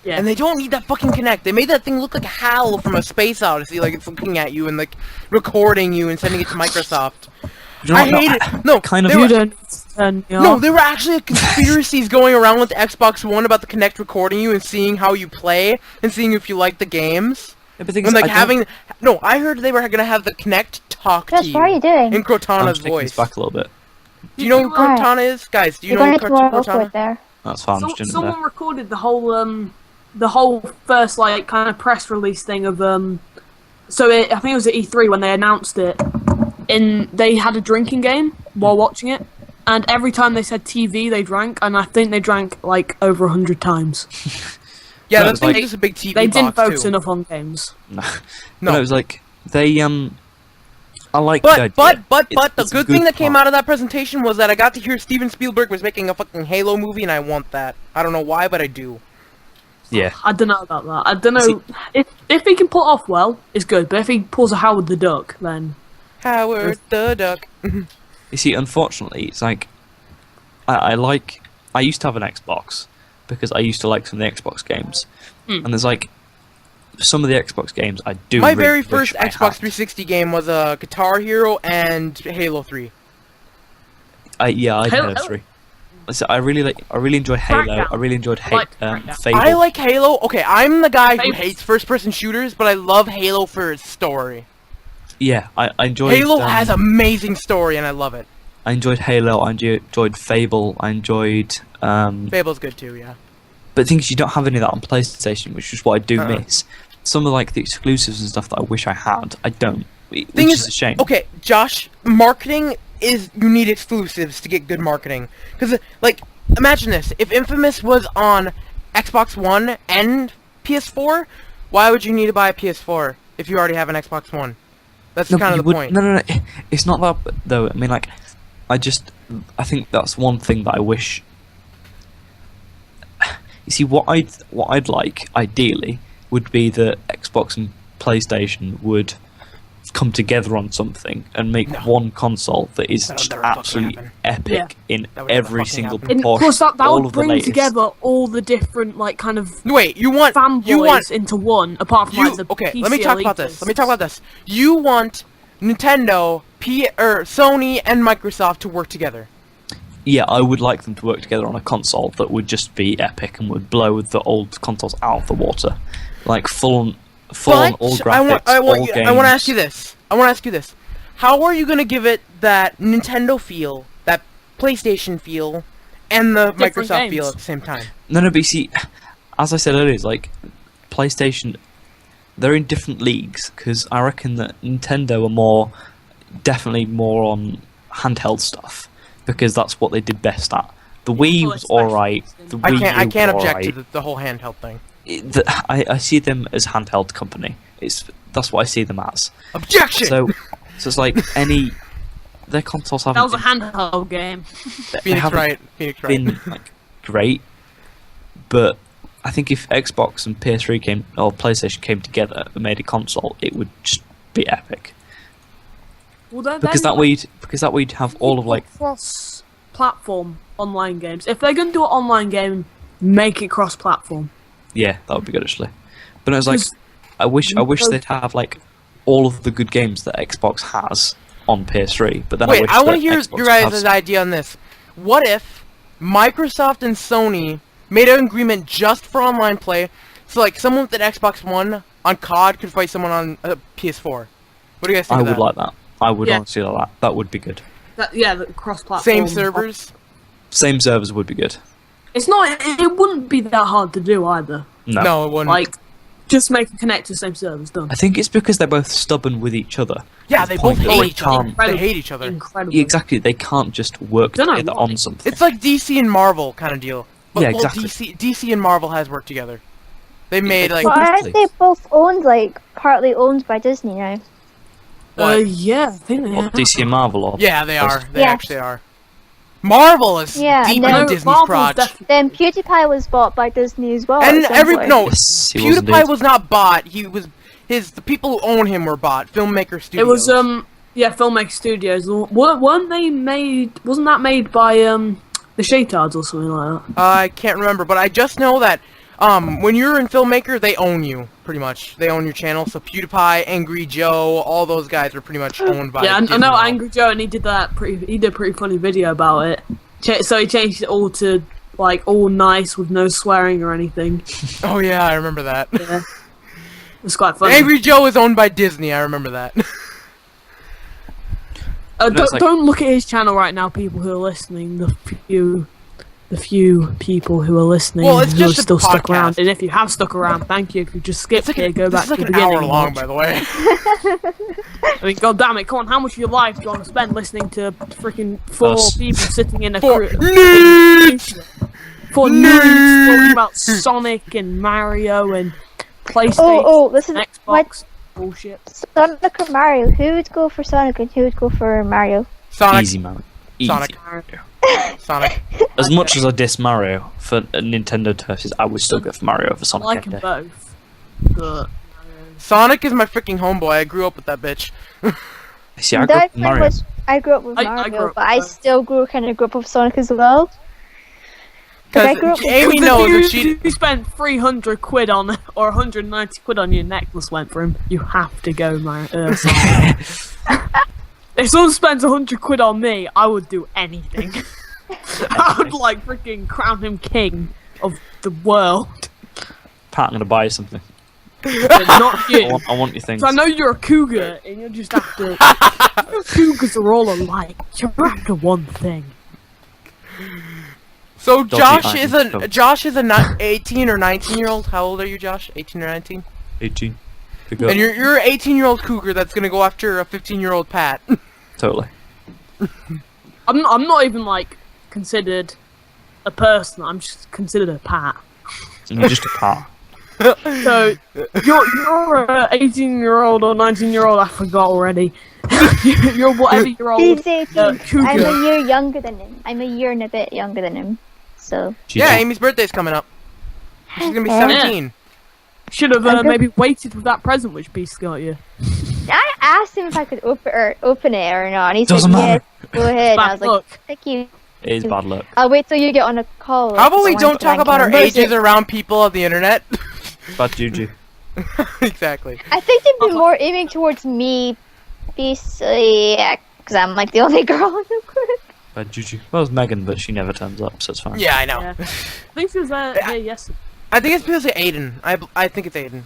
Yeah. And they don't need that fucking Kinect. They made that thing look like HAL from a Space Odyssey, like it's looking at you and like recording you and sending it to Microsoft. You know I what? hate it. No, kind of. You don't turn me off. No, there were actually conspiracies going around with the Xbox One about the Kinect recording you and seeing how you play and seeing if you like the games. Yeah, but And like I heard they were gonna have the Kinect talk to you. What are you doing? In Cortana's I'm taking voice. this back a little bit. Do you know who Cortana is, guys? Do you know who Cortana? There. That's fine. I'm just doing it Someone there. recorded the whole first like kind of press release thing of I think it was at E3 when they announced it. They had a drinking game while watching it, and every time they said TV, they drank, and I think they drank like over 100 times. Yeah, No, that's like- just a big TV They didn't box, focus too. enough on games. No, No. it was like they I like But the idea. the It's a good thing that came part. out of that presentation was that I got to hear Steven Spielberg was making a fucking Halo movie, and I want that. I don't know why, but I do. Yeah. I don't know about that. I don't know if he can pull it off well, it's good. But if he pulls a Howard the Duck, then Howard the Duck. You see, unfortunately, it's like I used to have an Xbox because I used to like some of the Xbox games, and there's like some of the Xbox games I do. My really very wish first I Xbox had. 360 game was Guitar Hero and Halo 3. I Halo- Halo 3. So I really enjoyed Halo. Crackdown. I really enjoyed liked Crackdown. Fable. I like Halo. Okay, I'm the guy who Fable. hates first-person shooters, but I love Halo for its story. Yeah, I enjoyed. Halo has amazing story, and I love it. I enjoyed Halo. I enjoyed Fable. I enjoyed. Fable's good too, yeah. But the thing is, you don't have any of that on PlayStation, which is what I do Uh-uh. miss. Some of like the exclusives and stuff that I wish I had, I don't. Which Thing is a shame. okay, Josh, marketing is you need exclusives to get good marketing. Because, like, imagine this: if Infamous was on Xbox One and PS4, why would you need to buy a PS4 if you already have an Xbox One? That's No, kind you of the would- point. No. It's not that though. I mean, like, I think that's one thing that I wish. You see, what I'd like ideally would be that Xbox and PlayStation would come together on something and make No. one console that is That'll just never fucking absolutely happen. epic in That would never every fucking single happen. And proportion. plus, that all would of the bring latest. together all the different, like, kind of Wait, you want fanboys into one, apart from, like, the okay, PC let me talk about elitists. this. Let me talk about this. You want Nintendo, Sony, and Microsoft to work together. Yeah, I would like them to work together on a console that would just be epic and would blow the old consoles out of the water, like full on all graphics, all games. I want to ask you this. How are you going to give it that Nintendo feel, that PlayStation feel, and the Different Microsoft games. feel at the same time? No, but you see, as I said earlier, it's like PlayStation, they're in different leagues because I reckon that Nintendo are definitely more on handheld stuff because that's what they did best at. The Wii was alright. The Wii I U can't was object to alright. the whole handheld thing. I see them as handheld company. That's what I see them as. Objection! So it's like their consoles haven't That was a handheld game. they Phoenix haven't Wright. been like great, but I think if Xbox and PS3 or PlayStation came together and made a console, it would just be epic. Well, Because that way you'd have all of like cross-platform online games. If they're gonna do an online game, make it cross-platform. yeah, that would be good actually. But it was like 'Cause I wish they'd have like all of the good games that Xbox has on PS3. But then Wait, I want to hear your guys' idea on this. What if Microsoft and Sony made an agreement just for online play, so like someone with an Xbox One on COD could fight someone on a PS4? What do you guys think I of would that? like that. I would Yeah. honestly like that. That would be good. The cross-platform. Same servers? Same servers would be good. It's not. It wouldn't be that hard to do either. No, it wouldn't. Like, just make a connect to the same servers. Done. I think it's because they're both stubborn with each other. yeah, to they the both point that hate they each other. can't- They hate each other. Incredible. Yeah, exactly, they can't just work Don't know together why. on something. It's like DC and Marvel kind of deal. But, Yeah, well, exactly. DC and Marvel has worked together. They made like Well, aren't Exactly. they both owned, like, partly owned by Disney now? what? Yeah, I think they Or have. DC and Marvel, or Yeah, they are. They Yeah. actually are. Marvel is Yeah, deep and in then- Disney's Marvel's crotch. definitely- Then PewDiePie was bought by Disney as well. And at some every point. no, Yes, he was PewDiePie indeed. was not bought. He was the people who own him were bought. Filmmaker Studios. It was Filmmaker Studios. Weren't they made? Wasn't that made by the Shaytards or something like that? I can't remember, but I just know that when you're in Filmmaker, they own you pretty much. They own your channel. So PewDiePie, Angry Joe, all those guys are pretty much owned by. Yeah, I Disney know now. Angry Joe, and he did a pretty funny video about it. So he changed it all to like all nice with no swearing or anything. Oh yeah, I remember that. Yeah, it's quite funny. Angry Joe is owned by Disney. I remember that. Don't look at his channel right now, people who are listening. The few people who are listening Well, it's who are just a still stuck podcast. around, and if you have stuck around, thank you. If you just skipped It's like, here, go this back is to like the an beginning. hour and long, watch. by the way. I mean, god damn it, come on, how much of your life do you want to spend listening to freaking four Us. people sitting in a For crew? nerds! For nerds talking about Sonic and Mario and PlayStation Oh, this is and my Xbox bullshit. Sonic or Mario. Who would go for Sonic and who would go for Mario? Sonic. Easy, man. Easy. Sonic. Sonic. As much as I diss Mario for Nintendo turfs, I would still go for Mario over I Sonic. like any them day. both. But Sonic is my freaking homeboy. I grew up with that bitch. See, I grew up That with Mario. I grew up with I Mario, grew up but I with- still kind of grew up with Sonic as well. I grew up with Amy Because knows if if she. you spent 300 quid on, or 190 quid on your necklace went for him, you have to go, man. If someone spends 100 quid on me, I would do anything. I would like freaking crown him king of the world. Pat, I'm gonna buy you something. But not you. I want your things. So I know you're a cougar, and you're just after. Cougars are all alike. You're after one thing. So Don't Josh be is iron. a 18 or 19-year-old. How old are you, Josh? 18 or 19? 18. The And you're an 18-year-old cougar that's gonna go after a 15-year-old Pat. Totally. I'm not even like considered a person. I'm just considered a pat. And you're just a Pat. So you're a 18-year-old or 19-year-old. I forgot already. You're whatever year old. He's 18. cougar. I'm a year younger than him. I'm a year and a bit younger than him. So. Yeah, Amy's birthday's coming up. She's gonna be Yeah. 17. Should have I'm good. maybe waited with that present which Beast got you. I asked him if I could open it or not, and he Doesn't said matter. yes. Go ahead. And I Bad was luck. like, thank you. It is bad luck. I'll wait till you get on a call. How about we So don't talk I about our can- ages around people on the internet? Bad juju. Exactly. I think they'd be more aiming towards me, because I'm like the only girl in the group. Bad juju. Well, it's Megan, but she never turns up, so it's fine. Yeah, I know. Yeah. I think she was there yesterday. I think it's because of Aiden. I think it's Aiden.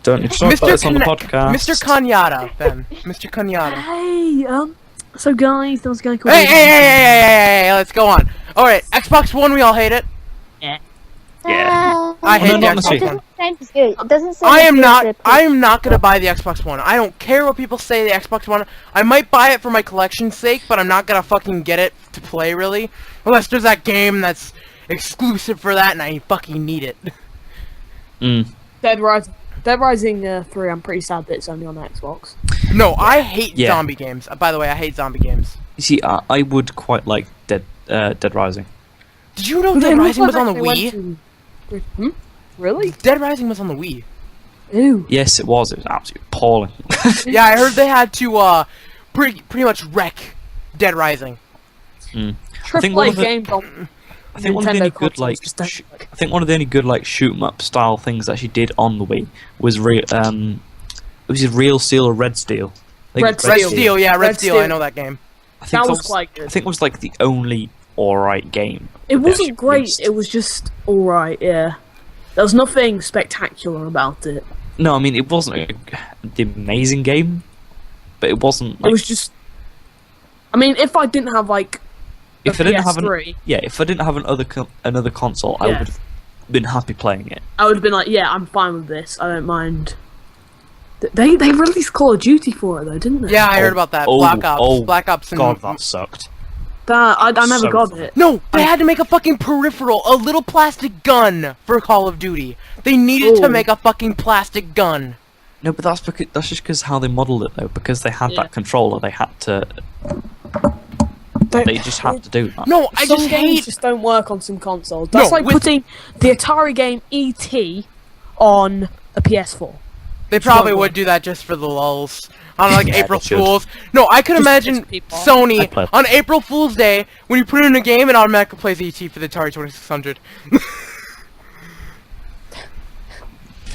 Don't need to talk about this on the podcast. Mr. Kanyata, then. Mr. Kanyata. Hey, so guys, there was a guy called. Hey, let's go on. Alright, Xbox One, we all hate it. Yeah. I hate no, the not Xbox necessarily. One. Sounds good. It doesn't sound I like am good not. for the I am not gonna buy the Xbox One. I don't care what people say. The Xbox One. I might buy it for my collection's sake, but I'm not gonna fucking get it to play really, unless there's that game that's exclusive for that, and I fucking need it. Dead Rising 3. I'm pretty sad that it's only on Xbox. No, I hate Yeah. zombie games. By the way, I hate zombie games. You see, I would quite like Dead Rising. Did you know But Dead they Rising look was on the like they went Wii? to- Really? Dead Rising was on the Wii. Ew. Yes, it was. It was absolutely appalling. Yeah, I heard they had to pretty much wreck Dead Rising. think Triple one A of the- games on I think one of the Nintendo only good consoles like just don't sh- work. I think one of the only good like shoot 'em up style things that she did on the Wii was it was either Real Steel or Red Steel. I think Red it was Red Steel. Steel, yeah, Red Red Steel. I Steel. know that game. I think That was quite good. I think it was like the only alright game. It that they wasn't actually great. released. It was just alright. Yeah. There was nothing spectacular about it. No, I mean it wasn't the amazing game, but it wasn't. Like, It was just. I mean, if I didn't have like. if a I didn't have PS3, if I didn't have another console, I Yeah. would have been happy playing it. I would have been like, yeah, I'm fine with this. I don't mind. They released Call of Duty for it though, didn't they? Yeah, I heard about that. Black Ops. Black Ops. And God, that sucked. That I never So got fun. it. No, they had to make a fucking peripheral, a little plastic gun for Call of Duty. They needed to Ooh. make a fucking plastic gun. No, but that's just because how they modelled it though. Because they had Yeah. that controller, they had to. They just had to do that. No, I Some just games hate. just don't work on some consoles. That's No, like with- putting the Atari game E.T. on a PS4. They probably Don't would work. do that just for the lulls. On like Yeah, April they should. Fools. No, I could Just imagine piss people off. I'd Sony play. on April Fool's Day when you put it in a game, it automatically plays ET for the Atari 2600.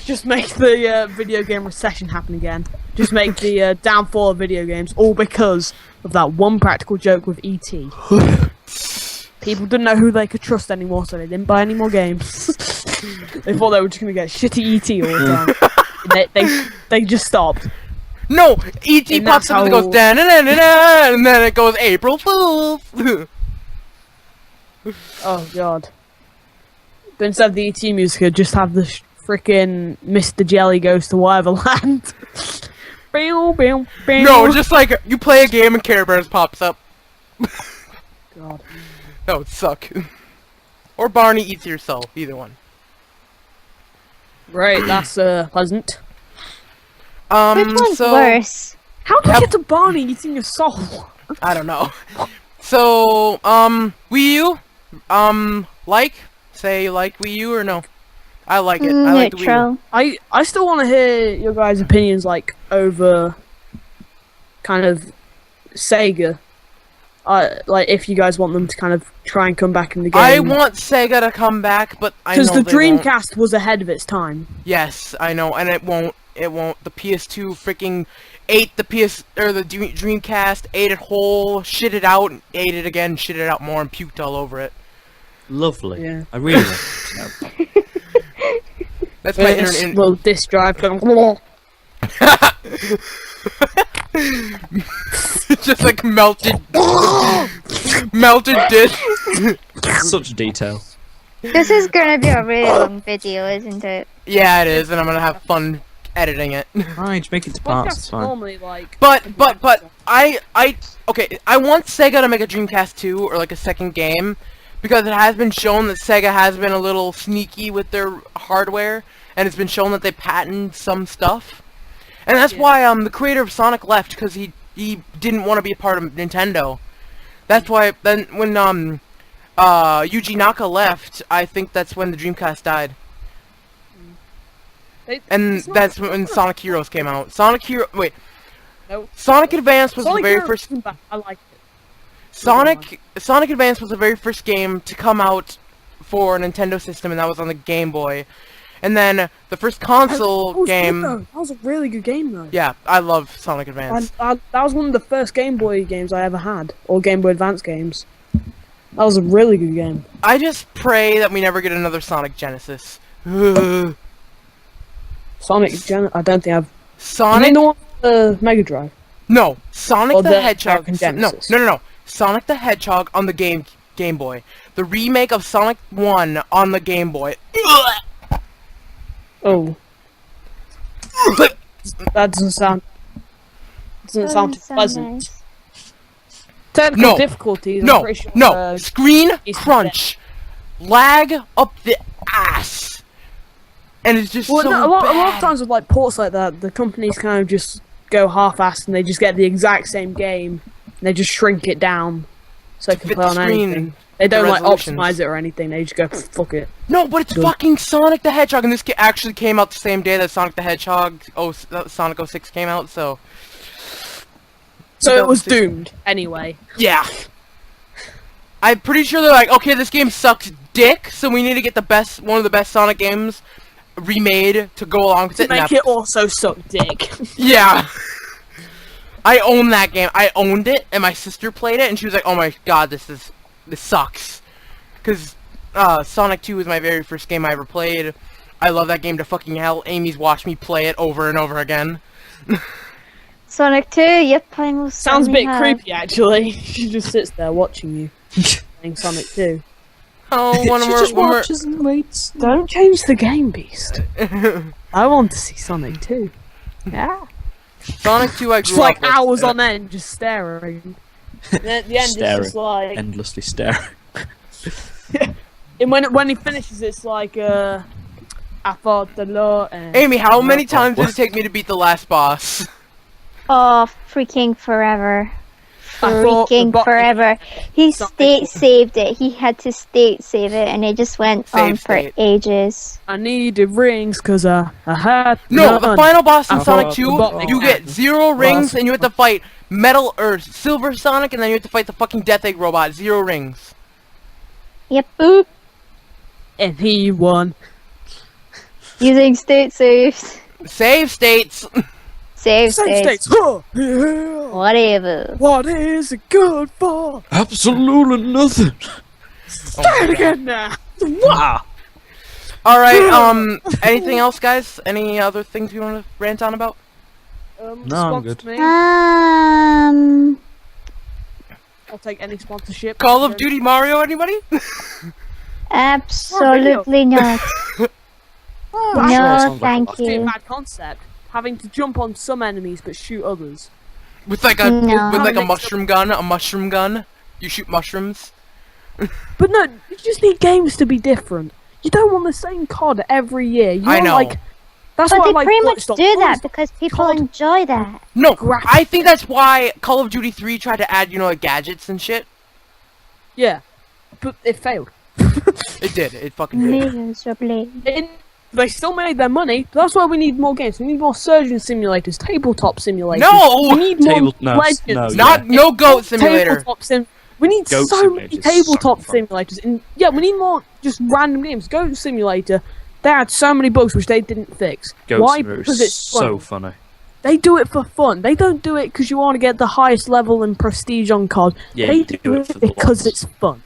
Just make the video game recession happen again. Just make the downfall of video games, all because of that one practical joke with E.T. People didn't know who they could trust anymore, so they didn't buy any more games. They thought they were just gonna get shitty E.T. all the time. They just stopped. No, ET And pops that's up and how- goes da-na-na-na-na, and then it goes April Fools. Oh god. But instead of the E.T. music, it'd just have the frickin' Mr. Jelly Goes to Whatever Land. Bow, bow, bow. No, just like you play a game and Care Bears pops up. God. That would suck. Or Barney Eats Your Soul, either one. Right, that's pleasant. Which one's so worse? How do you Yep. get to Barney eating your soul? I don't know. So, Wii U, say you like Wii U or no? I like it. I like the Wii U. Neutral. I still want to hear your guys' opinions, like, over kind of Sega. like if you guys want them to kind of try and come back in the game. I want Sega to come back, but I know because the they won't. Dreamcast was ahead of its time. Yes, I know, and it won't. It won't. The PS2 freaking ate the Dreamcast, ate it whole, shit it out, ate it again, shit it out more, and puked all over it. Lovely. Yeah. I really like it. That's my It's internet. little disc drive going. Just like melted dish. Such detail. This is gonna be a really long video, isn't it? Yeah, it is, and I'm gonna have fun editing it. Fine, just make it to parts. It's Podcasts fine. normally like. But okay, I want Sega to make a Dreamcast 2 or like a second game, because it has been shown that Sega has been a little sneaky with their hardware, and it's been shown that they patent some stuff. And that's why the creator of Sonic left, because he didn't want to be a part of Nintendo. That's why then when Yuji Naka left, I think that's when the Dreamcast died. And that's when Sonic Heroes came out. Sonic Advance was the very first. I like it. Sonic Advance was the very first game to come out for a Nintendo system, and that was on the Game Boy. And then the first console game. That was a really good game, though. Yeah, I love Sonic Advance. That was one of the first Game Boy games I ever had, or Game Boy Advance games. That was a really good game. I just pray that we never get another Sonic Genesis. Sonic I don't think I've. Sonic. You mean the one on the Mega Drive? No, Sonic Or the the Hedgehog. American No, Genesis. no. Sonic the Hedgehog on the Game Boy. The remake of Sonic 1 on the Game Boy. Oh, that doesn't sound. Doesn't sound too pleasant. Nice. Technical No. difficulties. I'm No, pretty sure, no. Screen is crunch. Lag up the ass. And it's just Well, so no, a lot bad. of times with like ports like that, the companies kind of just go half-assed and they just get the exact same game. And they just shrink it down so they can fit play the on screen, anything. They don't the like resolutions. optimize it or anything. They just go fuck it. No, but it's Good. fucking Sonic the Hedgehog, and this actually came out the same day that Sonic the Hedgehog, Sonic 06 came out, so... So it was 2006. doomed anyway. Yeah. I'm pretty sure they're like, okay, this game sucks dick, so we need to get one of the best Sonic games remade to go along with it. Make it also suck dick. Yeah. I own that game. I owned it, and my sister played it, and she was like, oh my god, this sucks. Because Sonic 2 was my very first game I ever played. I love that game to fucking hell. Amy's watched me play it over and over again. Sonic 2, yep, I most Sounds a certainly bit have. creepy actually. She just sits there watching you playing Sonic 2. Oh, She just watches and waits. Don't change the game, Beast. I want to see Sonic 2. Yeah. Sonic 2 I grew Just like up with. hours on end, just staring. And at the end, Staring. it's just like. Endlessly staring. And when he finishes, it's like, I thought the law and. Amy, how many times did it take me to beat the last boss? Oh, freaking forever. I thought the Freaking forever. He Something- state saved it. He had to state save it, and it just went on Save for state. ages. I needed rings because I had. No, the none. final boss in I Sonic thought 2, the button you get had 0 rings, Well, and you have to fight Metal or Silver Sonic, and then you have to fight the fucking Death Egg robot. 0 rings. Yep, boop. And he won. Using state saves. Save states. Save Same states. states. Huh. Yeah. Whatever. What is it good for? Absolutely nothing. Say it again now. Wow. Alright, anything else, guys? Any other things you want to rant on about? No, I'm sponsor good. me. I'll take any sponsorship. Call of Duty Mario, anybody? Absolutely not. Oh, Sure, No, sounds like thank That's a you. bad concept. Having to jump on some enemies but shoot others. With like a No. with like a mushroom gun. You shoot mushrooms. But no, you just need games to be different. You don't want the same COD every year. You I want, know. Like, that's But why I they like pretty much Watch do Dogs. that because people God. enjoy that. No, Graphic. I think that's why Call of Duty 3 tried to add, like gadgets and shit. Yeah, but it failed. It did. It fucking did. Miserably. They still made their money. But that's why we need more games. We need more surgeon simulators, tabletop simulators. No! We need more No, legends. no, Not no goat simulator. Tabletop sim. We need Goat so many Simulator's tabletop so fun. simulators, and yeah, we need more just random games. Goat Simulator, they had so many bugs which they didn't fix. Goat Why? Simulator Because is it's fun. so funny. They do it for fun. They don't do it because you want to get the highest level and prestige on COD. Yeah, they you do it for the because lols. it's fun.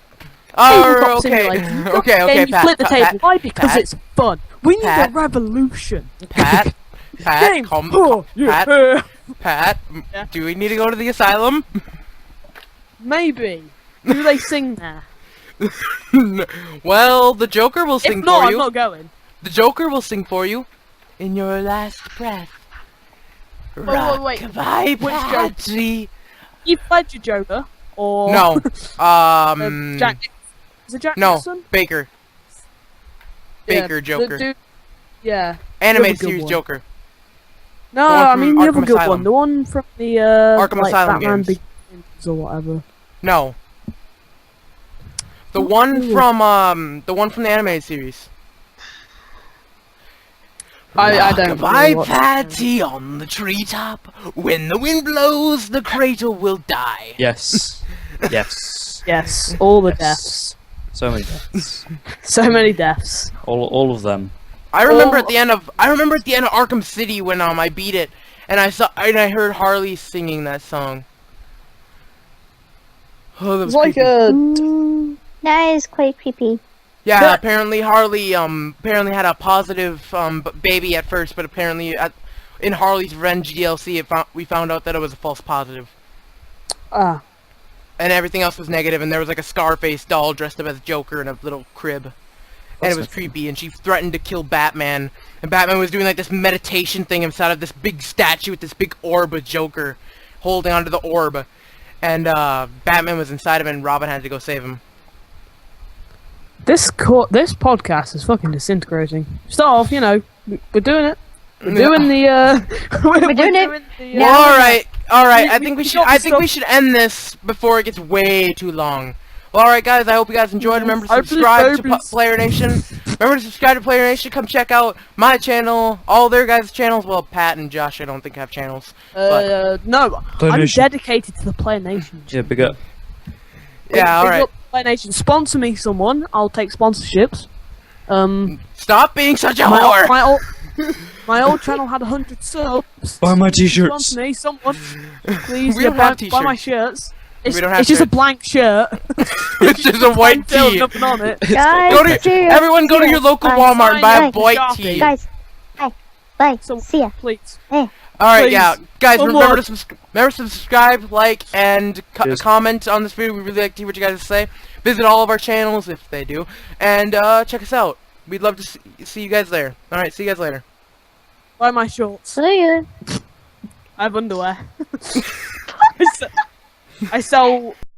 Oh, Tabletop okay. simulator. You Okay, go okay, and you Pat, flip the Pat, table. Pat, Why? Because Pat, it's fun. We need Pat. a revolution. Pat, Game. calm, Oh, Pat, yeah. Pat, Yeah. do we need to go to the asylum? Maybe. Do they sing there? Well, the Joker will sing If not, for I'm you. not going. The Joker will sing for you. In your last breath. wait. Rock-a-bye, Which Joker? Patsy. You played your Joker, or No. Jack? Is it Jack No. Nicholson? Baker. Yeah, Baker the Joker. dude- yeah. Animated good series one. Joker. No, The one I from mean the other Arkham good Asylum. one, the one from the Arkham like Asylum Batman games. Begins or whatever. No. The What one is it? from the animated series. I don't Rock-a-bye, really watch it. Patsy on the treetop. When the wind blows, the crater will die. Yes. Yes. Yes, all the Yes. deaths. So many deaths. So many deaths. All of them. I remember Oh. at the end of Arkham City when I beat it, and I heard Harley singing that song. Oh, that was It's like creepy. That is quite creepy. Yeah, That- apparently Harley apparently had a positive baby at first, but apparently in Harley's Revenge DLC we found out that it was a false positive. ah. And everything else was negative, and there was like a Scarface doll dressed up as Joker in a little crib. And That's it was not creepy, and she threatened to kill Batman. And Batman was doing like this meditation thing inside of this big statue with this big orb with Joker holding onto the orb. And Batman was inside of it, and Robin had to go save him. This podcast is fucking disintegrating. Start off, we're doing it. We're doing the we're doing it. the, Well, all right. We- I think we we should. got I the think we stuff- should end this before it gets way too long. Well, all right, guys. I hope you guys enjoyed. Remember to I believe subscribe to babies. PlayerNation. Remember to subscribe to PlayerNation. Come check out my channel, all their guys' channels. Well, Pat and Josh, I don't think have channels. no, Play I'm Nation. dedicated to the PlayerNation. Yeah, big up. Yeah, all Big right. up PlayerNation. Sponsor me, someone. I'll take sponsorships. Stop being such a My, whore. my old channel had 100 subs. Buy my t-shirts. Sponsor me, someone. Please, We don't have buy my t-shirts. shirts. It's, We don't have it's just a shirts. blank shirt. It's just a white Blank shirt, tee. nothing on it. Guys, Go to see ya. everyone. Go to See your ya. local Bye. Walmart and buy a Bye. white Sharpie. tee. Guys, bye. Bye. So, See ya. please. All right, Please. yeah, guys. Come Remember on. to subscribe, like, and Cheers. comment on this video. We really like to hear what you guys say. Visit all of our channels if they do, and check us out. We'd love to see you guys there. All right, see you guys later. Buy my shorts. See ya. I have underwear. I sell